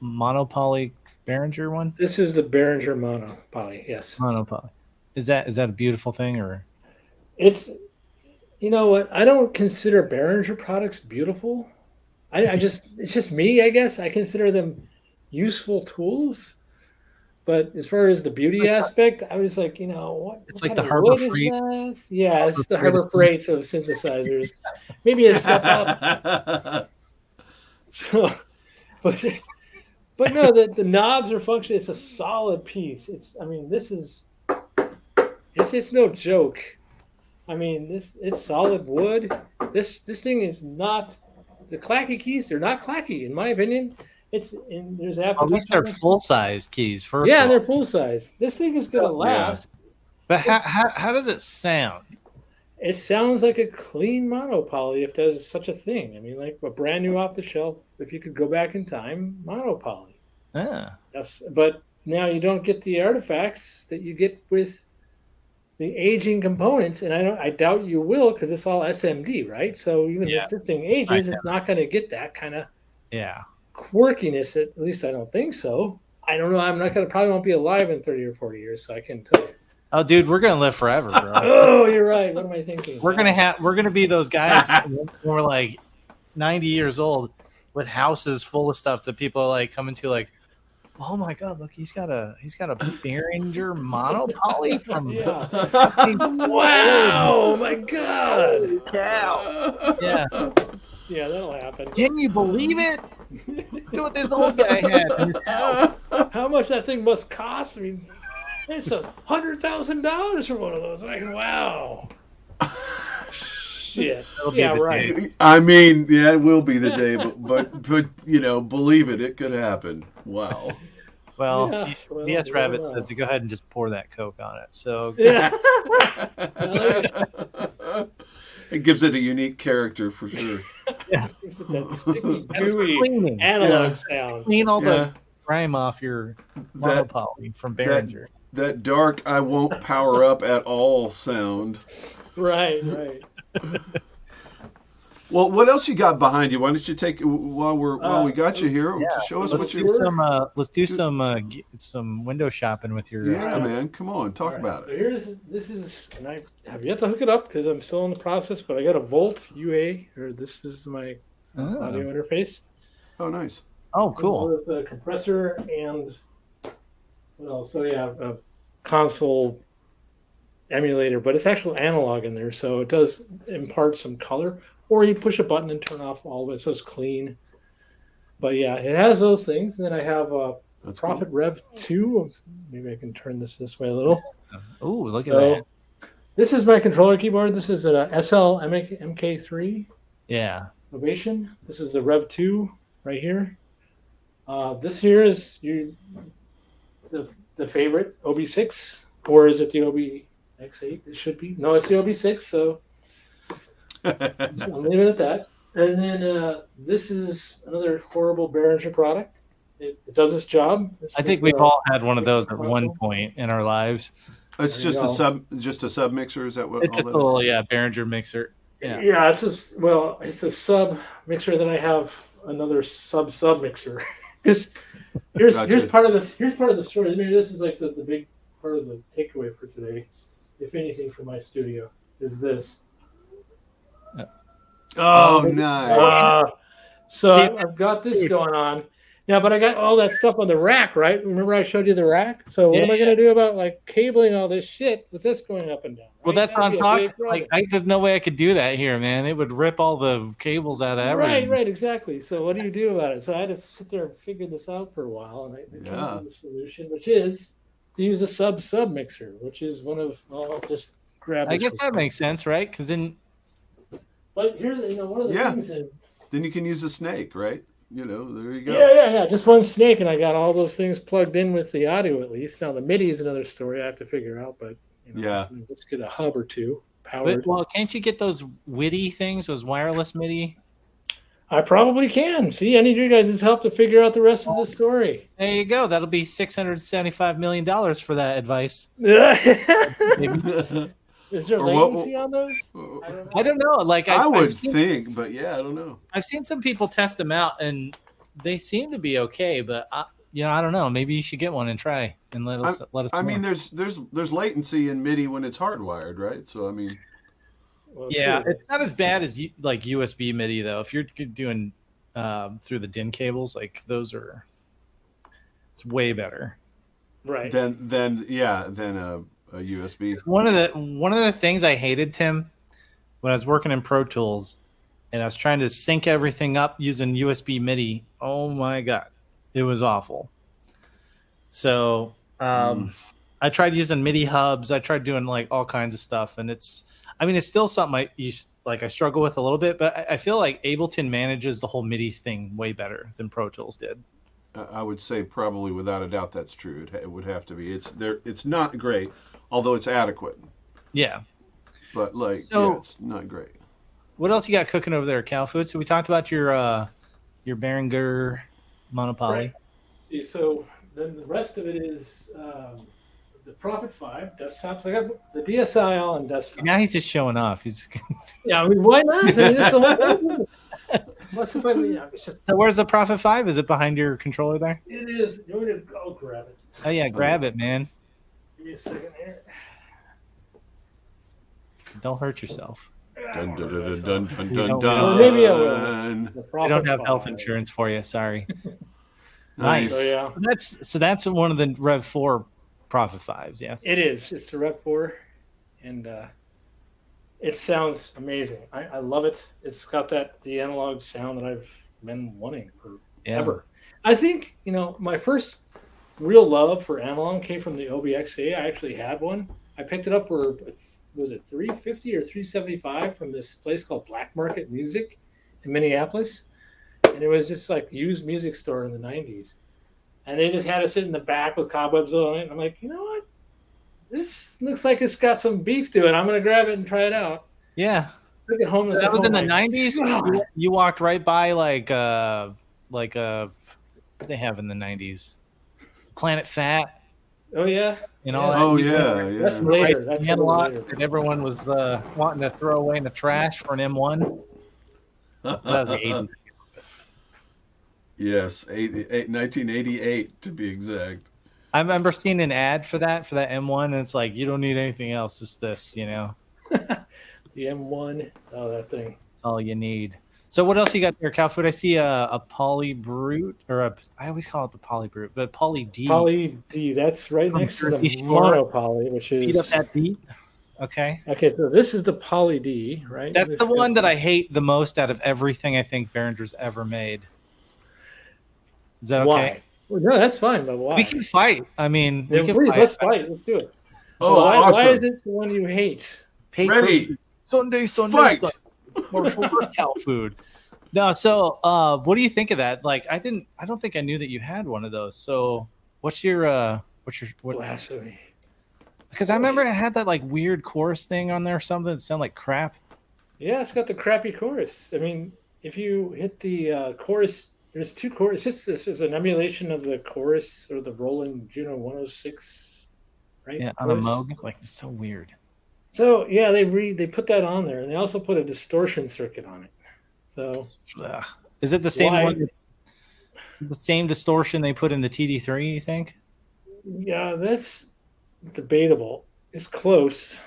monopoly Behringer one? This is the Behringer mono poly. Yes. Monopoly. Is that a beautiful thing or? It's, you know what? I don't consider Behringer products beautiful. It's just me, I guess. I consider them useful tools. But as far as the beauty aspect, I was like, what? It's what like kind the of Harbor wood is Freight. that? Yeah, it's the Harbor Freight of synthesizers. Maybe a step up. So, but no, the knobs are functioning. It's a solid piece. It's no joke. I mean, it's solid wood. This thing is not the clacky keys. They're not clacky, in my opinion. There's At least they're full size keys. Yeah, they're full size. This thing is gonna last. But how does it sound? It sounds like a clean monopoly, if there's such a thing. I mean, like a brand new off the shelf. If you could go back in time, monopoly. Yeah. Yes, but now you don't get the artifacts that you get with the aging components, and I doubt you will, because it's all SMD, right? So even if this thing ages, it's not going to get that kind of quirkiness. At least I don't think so. I don't know. Probably won't be alive in 30 or 40 years, so I can tell you. Oh, dude, we're gonna live forever, bro. Oh, you're right. What am I thinking? We're gonna be those guys when we're like 90 years old with houses full of stuff that people are like coming to, like, oh my god, look, he's got a Behringer monopoly from wow, oh my god. Holy cow. Yeah, that'll happen. Can you believe it? Look what this old guy had. How much that thing must cost? I mean, it's $100,000 for one of those. Like, wow. Shit. Yeah, right. Day. I mean, it will be the day, but believe it, it could happen. Wow. Well, yes, Rabbit says to go ahead and just pour that Coke on it. So it gives it a unique character for sure. Yeah, gives it that sticky, gooey analog sound. Clean all the grime off your monopoly from Behringer. That dark, I won't power up at all sound. Right. Well, what else you got behind you? Why don't you take while we got you here to show us what you're. Let's do some window shopping with your. Yeah, man, come on, talk about it. So this is, and I have yet to hook it up because I'm still in the process. But I got a Volt UA, or this is my audio interface. Oh, nice. Oh, cool. With a compressor and what else? So a console emulator, but it's actual analog in there, so it does impart some color. Or you push a button and turn off all of it, so it's clean. But yeah, it has those things. And then I have a Prophet Rev 2. Maybe I can turn this way a little. Oh, look at that. This is my controller keyboard. This is an SL MK3. Yeah. Ovation. This is the Rev 2 right here. This here is the favorite OB6, or is it the OBX8? It should be. No, it's the OB6, so I'm leaving it at that. And then this is another horrible Behringer product. It does its job. I think we've all had one of those at one point in our lives. It's just a sub mixer. Is that what? It's just a little Behringer mixer. Yeah. It's a sub mixer. Then I have another sub mixer. Because here's part of the story. Maybe this is like the big part of the takeaway for today, if anything, from my studio is this. Oh, nice. So I've got this going on now, but I got all that stuff on the rack, right? Remember I showed you the rack? So what am I going to do about like cabling all this shit with this going up and down? Right? Well, that's what I'm talking. Like, there's no way I could do that here, man. It would rip all the cables out of everything. Right, exactly. So what do you do about it? So I had to sit there and figure this out for a while, and I came up with a solution, which is to use a sub mixer, which is one of I'll just grab. I guess that makes sense, right? Because then. But here's one of the things. Then you can use a snake, right? There you go. Yeah. Just one snake, and I got all those things plugged in with the audio at least. Now the MIDI is another story I have to figure out, but let's get a hub or two powered. Well, can't you get those WIDI things, those wireless MIDI? I probably can. See, I need you guys' help to figure out the rest of the story. There you go. That'll be $675 million for that advice. Is there latency on those? I don't know. Like I would think, but I don't know. I've seen some people test them out, and they seem to be okay. But I don't know. Maybe you should get one and try and let us I know. mean, there's latency in MIDI when it's hardwired, right? So I mean, Well, Yeah, true. it's not as bad as like USB MIDI though. If you're doing through the DIN cables, like it's way better. Right. than a USB. One of the things I hated, Tim, when I was working in Pro Tools and I was trying to sync everything up using USB MIDI. Oh my god, it was awful. So I tried using MIDI hubs. I tried doing like all kinds of stuff, and it's still something I struggle with a little bit, but I feel like Ableton manages the whole MIDI thing way better than Pro Tools did. I would say probably without a doubt that's true. It would have to be. It's not great, although it's adequate. Yeah. But So- it's not great. What else you got cooking over there, Cowfood? So we talked about your Behringer monopoly. Right. See, so then the rest of it is the Prophet 5 desktops. I got the DSi all on desktop. Now he's just showing off. He's Yeah, I mean, why not? I mean, that's the whole thing. What's if it's just, So where's the Prophet 5? Is it behind your controller there? it is. You want me to go grab it? Oh yeah, grab it, man. Give me a second here. Don't hurt yourself. Dun, dun, dun, dun, dun, dun, Well, dun. maybe I will. The I Prophet don't have health 5. insurance for you. Sorry. Nice. So yeah, That's one of the Rev 4 Prophet 5s. Yes. it is. It's the Rev 4, and it sounds amazing. I love it. It's got the analog sound that I've been wanting forever. I think my first real love for analog came from the OBXA. I actually had one. I picked it up for was it $350 or $375 from this place called Black Market Music in Minneapolis, and it was just like used music store in the '90s. And they just had it sit in the back with cobwebs on it. And I'm like, you know what? This looks like it's got some beef to it. I'm gonna grab it and try it out. Yeah. Took it home. And That was in the like, 90s. God. You walked right by like what they have in the 90s, Planet Fat. Oh yeah. All that. Oh yeah, That's yeah. later. Right, That's the analog later. that everyone was wanting to throw away in the trash for an M1. That was the 80s. Yes, 1988 to be exact. I remember seeing an ad for that M1, and it's like, you don't need anything else, just this, The M1. Oh, that thing. That's all you need. So what else you got there, Cowfood? I see a Polybrute, I always call it the Polybrute, but Poly D. Poly D. That's right next to the Jersey Shore. monopoly, which Beat up is that beat. Okay. okay. So this is the Poly D, right? That's This the one is- that I hate the most out of everything I think Behringer's ever made. Is that okay? Why? Well, no, that's fine. But why? We can fight. I mean, we Yeah, can please, fight. let's fight. Let's do it. Oh, why awesome. is it the one you hate? Pay Ready. cruise. Sunday, Fight. Marshal Cowfood. No, so what do you think of that? Like, I don't think I knew that you had one of those. So what's your Blasphemy. because I remember it had that like weird chorus thing on there or something that sounded like crap. Yeah, it's got the crappy chorus. I mean, if you hit the chorus, there's two choruses. This is an emulation of the chorus or the Roland Juno 106, right? Yeah, on a Chorus. Moog. Like, it's so weird. So yeah, they put that on there, and they also put a distortion circuit on it. So Ugh. Is it the same Why? one? Is it the same distortion they put in the TD3, you think? yeah, that's debatable. It's close.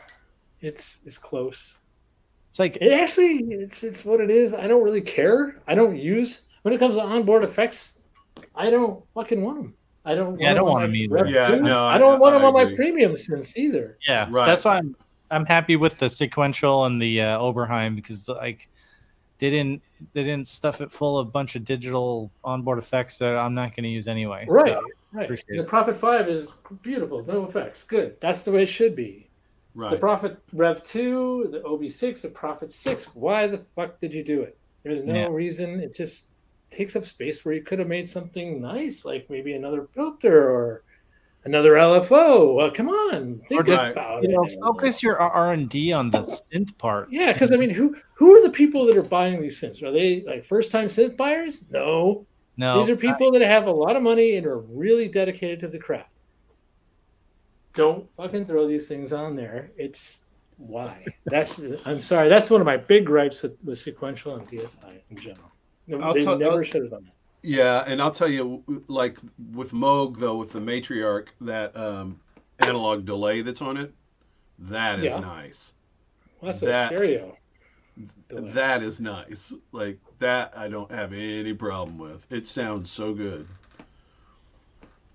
It's close. It's like, It actually, it's what it is. I don't really care. I don't use when it comes to onboard effects. I don't fucking want them. I don't. Yeah, I don't them on want my them either. Rev Yeah, 2. no, I don't want them I on my agree. premium synths either. yeah, Right. that's why I'm happy with the sequential and the Oberheim, because like they didn't stuff it full of a bunch of digital onboard effects that I'm not going to use anyway. Right, So, right. appreciate The it. Prophet 5 is beautiful, no effects, good. That's the way it should be. The Right. Prophet Rev 2, the OB6, the Prophet 6. Why the fuck did you do it? There's no Yeah. reason. It just takes up space where you could have made something nice, like maybe another filter or another LFO. Well, come on, think Or just, about you know, it. focus your R&D on the synth part. Yeah, because I mean, who are the people that are buying these synths? Are they like first-time synth buyers? No, No, these are people that have a lot of money and are really dedicated to the craft. Don't fucking throw these things on there. It's why. I'm sorry. That's one of my big gripes with sequential and DSi in general. I'll They tell- never should have done that. Yeah, and I'll tell you, like with Moog though, with the matriarch, that analog delay that's on it, that is Yeah. nice. Well, that's a That stereo delay. that is nice. Like that, I don't have any problem with. It sounds so good.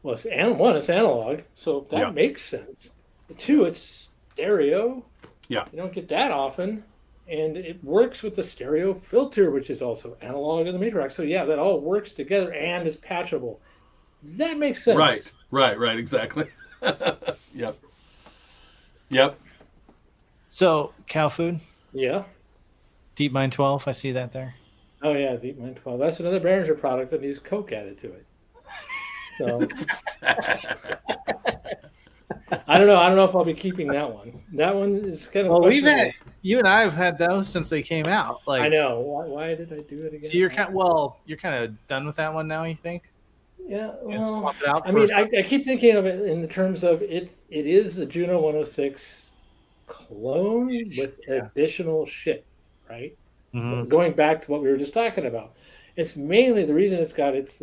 Well, it's analog, so that Yeah. makes sense. Two, it's stereo. Yeah. You don't get that often, and it works with the stereo filter, which is also analog in the matriarch. So yeah, that all works together and is patchable. That makes sense. Right, exactly. Yep. Yep. So, Cowfood, Yeah. DeepMind 12, I see that there. Oh yeah, DeepMind 12. That's another Behringer product that needs Coke added to it. So I don't know. I don't know if I'll be keeping that one. That one is kind of. Well, questionable. you and I have had those since they came out. Like, I know. Why did I do it again? so you're kind of done with that one now, you think? Yeah. You Well, swap it out I mean, I keep thinking of it in the terms of it. It is the Juno 106 clone with additional shit, right? Mhm. Going back to what we were just talking about, it's mainly the reason it's got its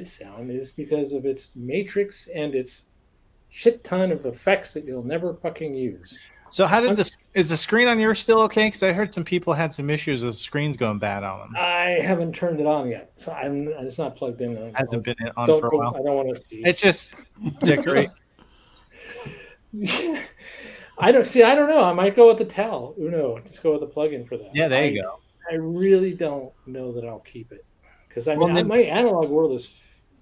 sound is because of its matrix and its shit ton of effects that you'll never fucking use. So how did is the screen on yours still okay? Because I heard some people had some issues with screens going bad on them. I haven't turned it on yet, so it's not plugged in. Hasn't been on Don't for a go- while. I don't want to see. It's just decorate. I don't know. I might go with the Tel Uno. Just go with the plug-in for that. Yeah, there you go. I really don't know that I'll keep it because I mean Well, then- my analog world is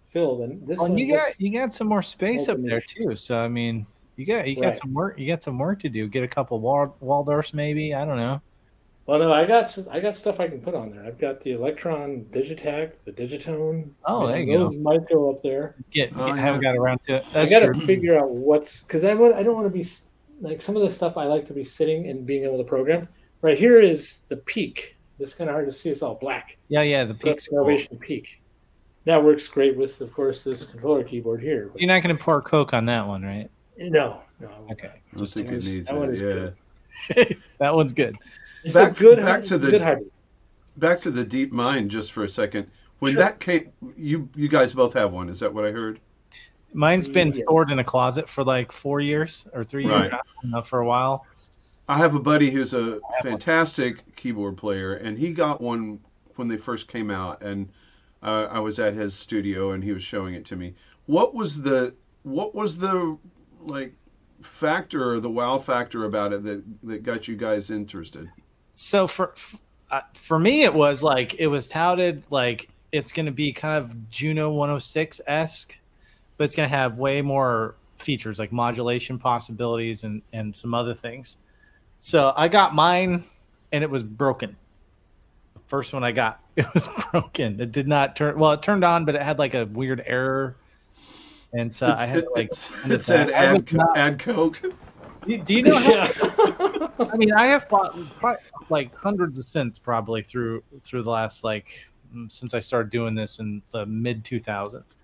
filled, and this Well, one you got some more space up there Automation. too. So I mean, you got Right. some work. You got some work to do. Get a couple Waldorfs, maybe. I don't know. Well, no, I got stuff I can put on there. I've got the Electron Digitac, the Digitone. Oh, there you those might go up there. Haven't got around to it. That's I got to true. figure out because I don't want to be like some of the stuff I like to be sitting and being able to program. Right here is the peak. It's kind of hard to see. It's all black. Yeah, the So peaks. that's the Elevation peak. That works great with, of course, this controller keyboard here. But You're not going to pour Coke on that one, right? no. Okay, I don't think it needs that one it. is Yeah. good. that one's good. It's Back- a good, back to the- good hybrid. Back to the Deep Mind just for a second. When Sure. that came, you guys both have one. Is that what I heard? Mine's been Yes. stored in a closet for like 4 years or 3 years. Right. I don't know, for a while. I have a buddy who's a fantastic keyboard player, and he got one when they first came out, and I was at his studio, and he was showing it to me. What was the like factor or the wow factor about it that got you guys interested? So for me, it was touted like it's going to be kind of Juno 106-esque, but it's going to have way more features like modulation possibilities and some other things. So I got mine, and it was broken. The first one I got, it was broken. It did not turn. Well, it turned on, but it had like a weird error, and so I had to like. It said add Coke. Do you know how? Yeah. I mean, I have bought like hundreds of cents probably through the last since I started doing this in the mid 2000s.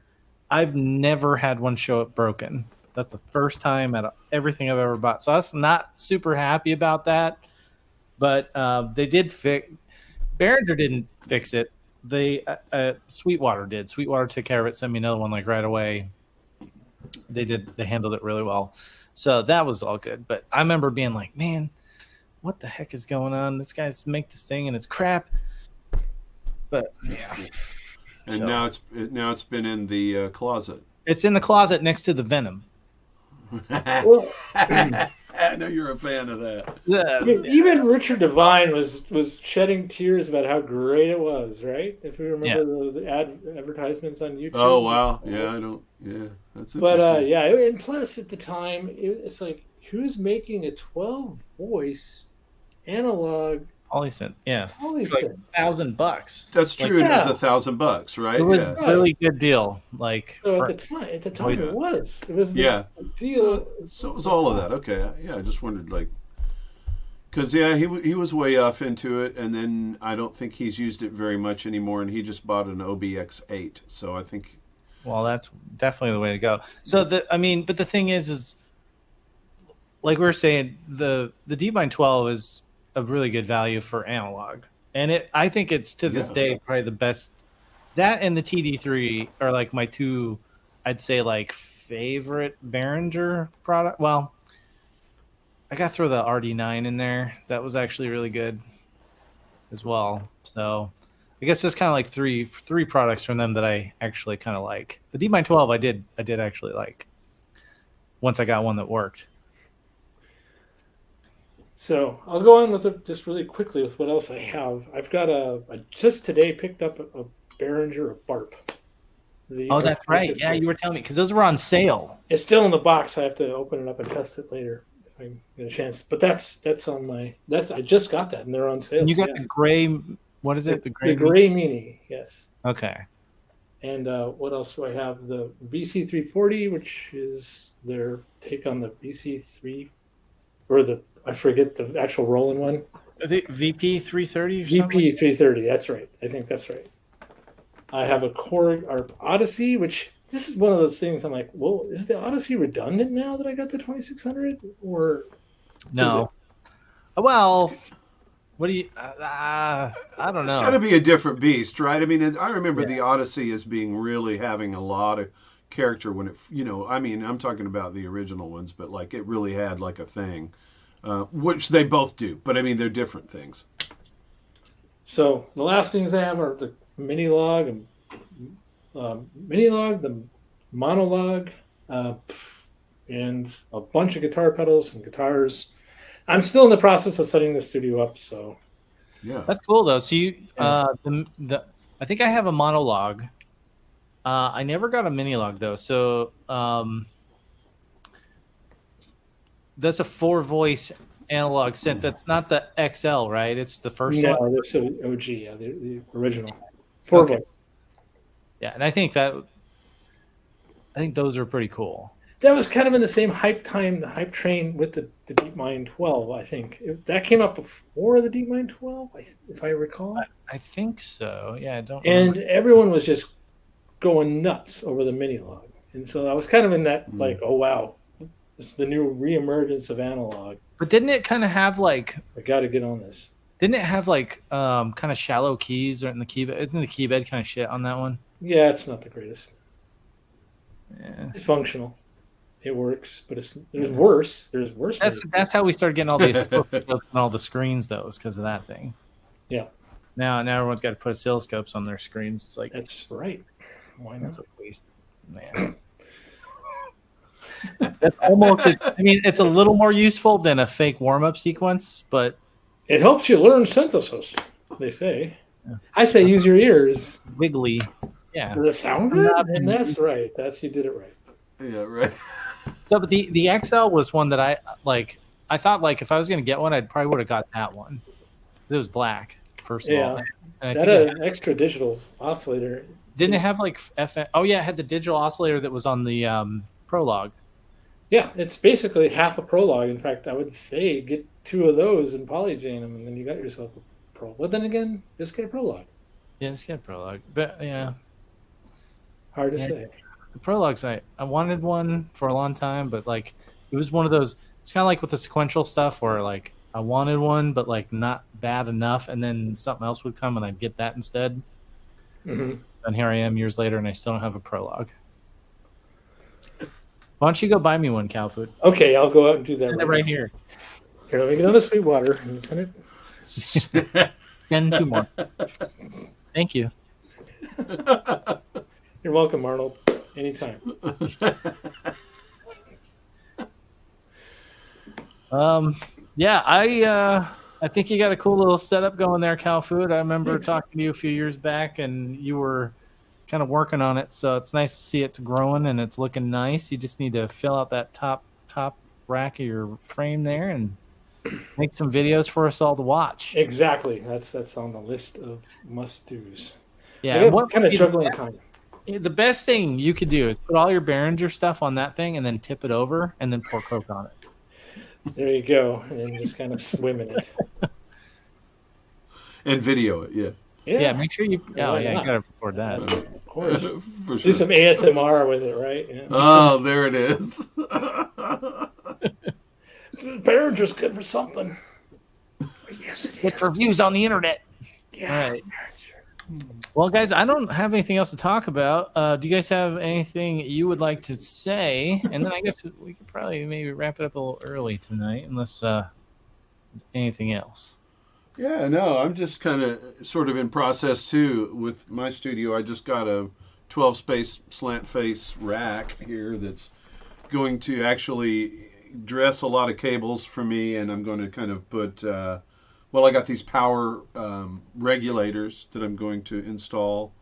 I've never had one show up broken. That's the first time out of everything I've ever bought. So I was not super happy about that. But they did fix. Behringer didn't fix it. They Sweetwater did. Sweetwater took care of it. Sent me another one like right away. They handled it really well. So that was all good. But I remember being like, man, what the heck is going on? This guy's make this thing and it's crap. But yeah. And now it's been in the closet. It's in the closet next to the Venom. Well, I know you're a fan of that. I mean, even Richard Devine was shedding tears about how great it was, right? If you remember the advertisements on YouTube. Oh wow, yeah, I don't, yeah, that's interesting. But and plus at the time, it's like who's making a 12 voice analog Polysynth, yeah, polysynth? like $1,000. That's true. Like, It was $1,000, right? It was Yeah. a really good deal. Like So for- at the time it was the Yeah. deal. So it was all of that. Okay. Yeah, I just wondered, because he was way off into it, and then I don't think he's used it very much anymore, and he just bought an OBX8. So I think. Well, that's definitely the way to go. So but the thing is like we were saying, the DeepMind 12 is a really good value for analog, and I think it's to this Yeah. day probably the That and the TD3 are like my two, I'd say, like favorite Behringer product. Well, I got to throw the RD9 in there. That was actually really good as well. So I guess there's kind of like three products from them that I actually kind of like. The D-12 I did actually like once I got one that worked. So I'll go on with it just really quickly with what else I have. I've got I just today picked up a Behringer, a BARP. That's right. Yeah, you were telling me because those were on sale. It's still in the box. I have to open it up and test it later if I get a chance. But that's on my I just got that and they're on sale. And you got the gray. What is it? The gray Mini. Yes. Okay. And what else do I have? The BC340, which is their take on the BC3 or I forget the actual Roland one. The VP330 or something? VP330, that's right. I think that's right. I have a Korg Odyssey, which this is one of those things I'm like, well, is the Odyssey redundant now that I got the 2600? Or no? Well, what do you? I don't know. It's got to be a different beast, right? I mean, I remember the Odyssey as being really having a lot of character when it, I mean, I'm talking about the original ones, but like it really had like a thing. Which they both do, but I mean they're different things. So the last things I have are the mini log, the monolog, and a bunch of guitar pedals and guitars. I'm still in the process of setting the studio up, so yeah, that's cool though. So you, I think I have a monolog. I never got a mini log though, so. That's a 4-voice analog synth. That's not the XL, right? It's the first one. No, that's the OG, the original 4-voice. Yeah, and I think those are pretty cool. That was kind of in the same hype train with the DeepMind 12. I think that came up before the DeepMind 12, if I recall. I think so. Yeah, I don't. And remember. everyone was just going nuts over the mini log, and so I was kind of in that like, oh wow. It's the new reemergence of analog. But didn't it kind of have like? I got to get on this. Didn't it have like kind of shallow keys or in the key bed? Isn't the key bed kind of shit on that one? Yeah, it's not the greatest. Yeah. It's functional. It works, but there's worse. There's worse. That's how we started getting all the oscilloscopes and all the screens though, is because of that thing. Yeah. Now everyone's got to put oscilloscopes on their screens. It's like that's right. Why not? That's a waste, man. That's almost. I mean, it's a little more useful than a fake warm-up sequence, but it helps you learn synthesis. They say. Yeah. I say use your ears. Wiggly. Yeah. Does it sound good? And that's right. You did it right. Yeah, right. So, but the XL was one that I like. I thought like if I was going to get one, I probably would have got that one. It was black, first of all. And that had an extra digital oscillator. Didn't it have like FM? Oh yeah, it had the digital oscillator that was on the Prologue. Yeah, it's basically half a Prologue. In fact, I would say get 2 of those and polyjane them, and then you got yourself a Prologue. But then again, just get a Prologue. Yeah, just get a Prologue. But yeah, hard to say. The Prologues, I wanted one for a long time, but like it was one of those. It's kind of like with the sequential stuff, where like I wanted one, but like not bad enough, and then something else would come, and I'd get that instead. Mm-hmm. And here I am years later, and I still don't have a Prologue. Why don't you go buy me one, Cowfood? Okay, I'll go out and do that. Right here. Here, let me get on the Sweetwater and send it. Send 2 more. Thank you. You're welcome, Arnold. Anytime. Yeah, I think you got a cool little setup going there, Cowfood. I remember talking to you a few years back, and you were kind of working on it, so it's nice to see it's growing and it's looking nice. You just need to fill out that top rack of your frame there and make some videos for us all to watch. Exactly. That's on the list of must-dos. Yeah. What kind of juggling time? The best thing you could do is put all your Behringer stuff on that thing and then tip it over and then pour Coke on it. There you go. And then just kind of swim in it. And video it, yeah. Yeah, make sure you. Oh, yeah, you gotta record that. Of course. For sure. Do some ASMR with it, right? Yeah. Oh, there it is. Behringer's good for something. Yes, it is. It's reviews on the internet. Yeah. All right. Well, guys, I don't have anything else to talk about. Do you guys have anything you would like to say? And then I guess we could probably maybe wrap it up a little early tonight, unless anything else. Yeah, no, I'm just kind of sort of in process too with my studio. I just got a 12 space slant face rack here that's going to actually dress a lot of cables for me, and I'm going to kind of put I got these power regulators that I'm going to install,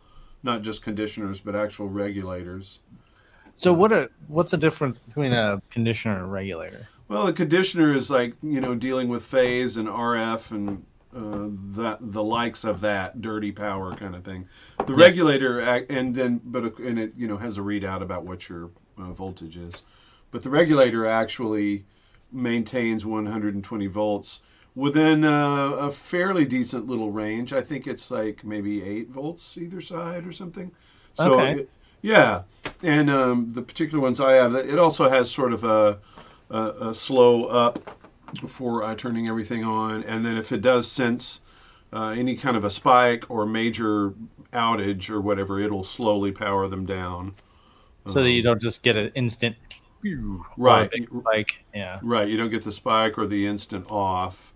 not just conditioners but actual regulators. So what's the difference between a conditioner and a regulator? Well, a conditioner is like, dealing with phase and RF and the likes of that dirty power kind of thing. The regulator it has a readout about what your voltage is. But the regulator actually maintains 120 volts within a fairly decent little range. I think it's like maybe 8 volts either side or something. So okay. And the particular ones I have, it also has sort of a slow up before turning everything on, and then if it does sense any kind of a spike or major outage or whatever, it'll slowly power them down. So that you don't just get an instant right spike. Yeah. Right, you don't get the spike or the instant off.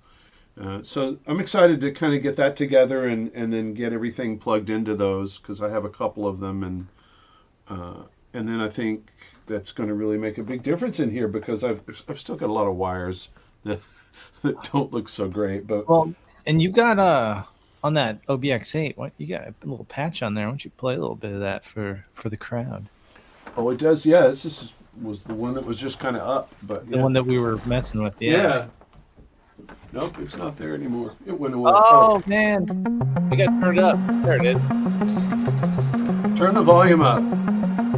So I'm excited to kind of get that together and then get everything plugged into those, because I have a couple of them, and then I think that's going to really make a big difference in here, because I've still got a lot of wires that don't look so great. But and you got on that OBX8, what you got a little patch on there? Why don't you play a little bit of that for the crowd? Oh, it does. Yeah, this was the one that was just kind of up, but the one that we were messing with. Yeah. Nope, it's not there anymore. It went away. Oh man, we got turned up. There it is. Turn the volume up.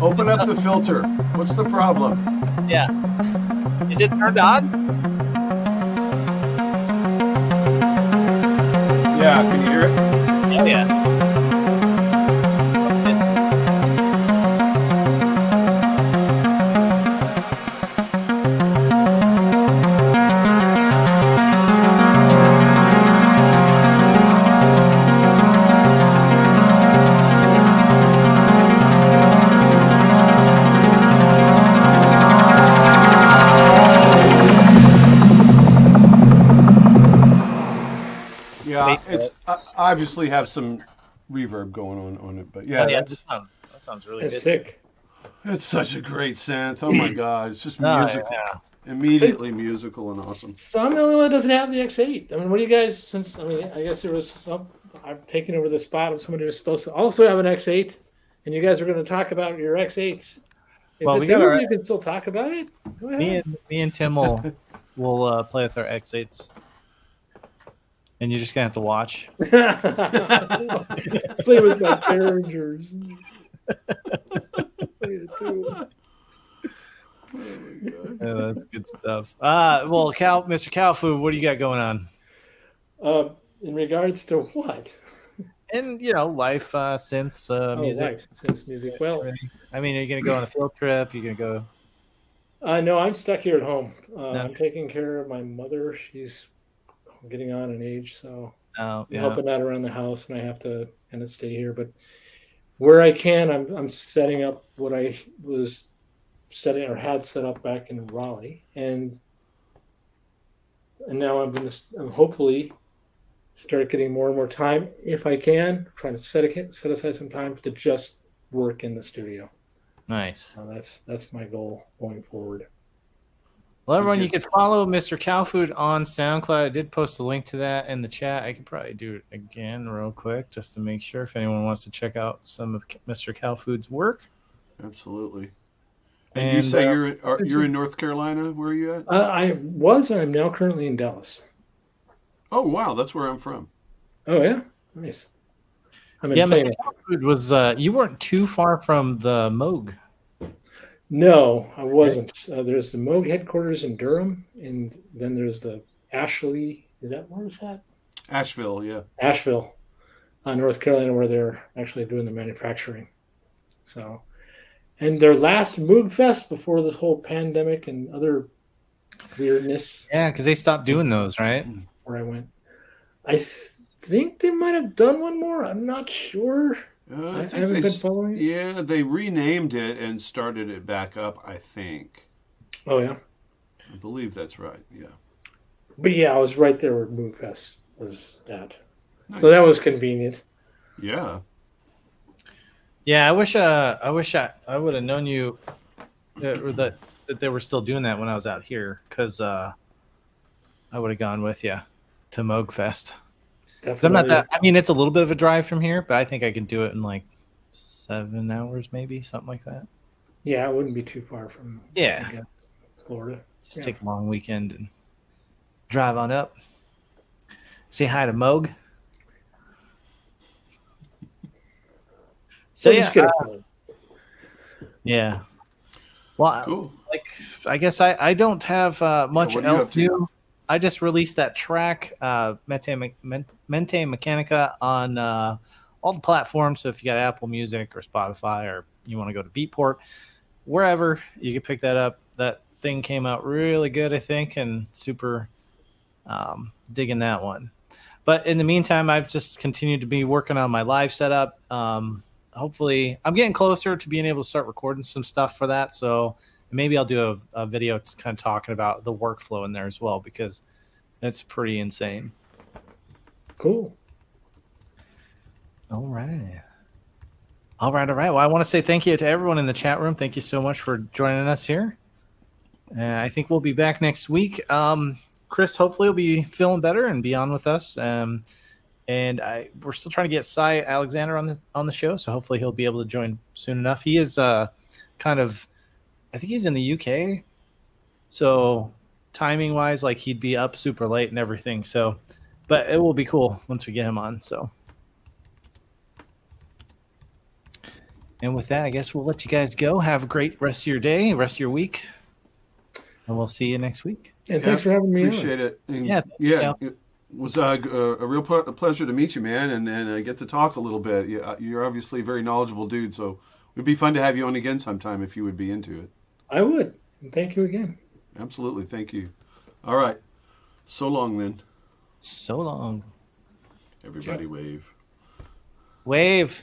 Open up the filter. What's the problem? Yeah. Is it turned on? Yeah, can you hear it? Oh yeah. I obviously have some reverb going on it, but yeah, that sounds really good. Sick. It's such a great synth. Oh my god, it's just musical. Immediately musical and awesome. So I'm the only one that doesn't have the X8. I mean, what do you guys? I guess there was I'm taking over the spot of somebody who's supposed to also have an X8, and you guys are going to talk about your X8s. If you can still talk about it. Me and Tim will play with our X8s. And you're just gonna have to watch. Play with my Behringers. Yeah, that's good stuff. Mr. Cowfood, what do you got going on? In regards to what? And life, synths, music. Life, synths, music. Well, I mean, are you gonna go on a field trip? You're gonna go? No, I'm stuck here at home. No. I'm taking care of my mother. She's getting on in age, so I'm helping out around the house, and I have to kind of stay here. But where I can, I'm setting up what I was setting or had set up back in Raleigh, and now I'm hopefully start getting more and more time, if I can, trying to set aside some time to just work in the studio. Nice. That's my goal going forward. Well, everyone, you can follow Mr. Cowfood on SoundCloud. I did post a link to that in the chat. I could probably do it again real quick just to make sure if anyone wants to check out some of Mr. Cowfood's work. Absolutely. And you say you're in North Carolina? Where are you at? I'm now currently in Dallas. Oh, wow. That's where I'm from. Oh, yeah? Nice. Mr. Cowfood was, you weren't too far from the Moog. No, I wasn't. There's the Moog headquarters in Durham, and then there's the Ashley. Where is that? Asheville, yeah. Asheville, North Carolina, where they're actually doing the manufacturing. So, and their last Moog Fest before this whole pandemic and other weirdness. Yeah, because they stopped doing those, right? Where I went. I think they might have done one more. I'm not sure. I I think haven't been following it. yeah, they renamed it and started it back up, I think. Oh yeah, I believe that's right. Yeah. but yeah, I was right there where MoveFest was at, Nice. so that was convenient. Yeah. Yeah, I wish I would have known you that they were still doing that when I was out here, because I would have gone with you to Moogfest. 'Cause I'm not Definitely. that. I mean, it's a little bit of a drive from here, but I think I can do it in like 7 hours, maybe something like that. Yeah, it wouldn't be too far from. Yeah. I guess, Florida. Just Yeah. take a long weekend and drive on up. Say hi to Moog. So We'll just get a phone. yeah. Well, Cool. like I guess I don't have much what are you else up to to? do. I just released that track, Mente Mechanica, on all the platforms. So if you got Apple Music or Spotify, or you want to go to Beatport, wherever, you can pick that up. That thing came out really good, I think, and super digging that one. But in the meantime, I've just continued to be working on my live setup. Hopefully, I'm getting closer to being able to start recording some stuff for that. So maybe I'll do a video kind of talking about the workflow in there as well, because it's pretty insane. Cool. All right. Well, I want to say thank you to everyone in the chat room. Thank you so much for joining us here. I think we'll be back next week. Cryss hopefully will be feeling better and be on with us. And we're still trying to get Cy Alexander on the show, so hopefully he'll be able to join soon enough. He is I think he's in the UK, so timing wise, like, he'd be up super late and everything. So, but it will be cool once we get him on. So, and with that, I guess we'll let you guys go. Have a great rest of your day, rest of your week, and we'll see you next week. And thanks for having me Appreciate it. And Yeah, yeah. It was a real pleasure to meet you, man, and get to talk a little bit. You're obviously a very knowledgeable dude, so it'd be fun to have you on again sometime if you would be into it. I would. And thank you again. Absolutely. Thank you. All right. So long, then. So long. Everybody wave. Wave.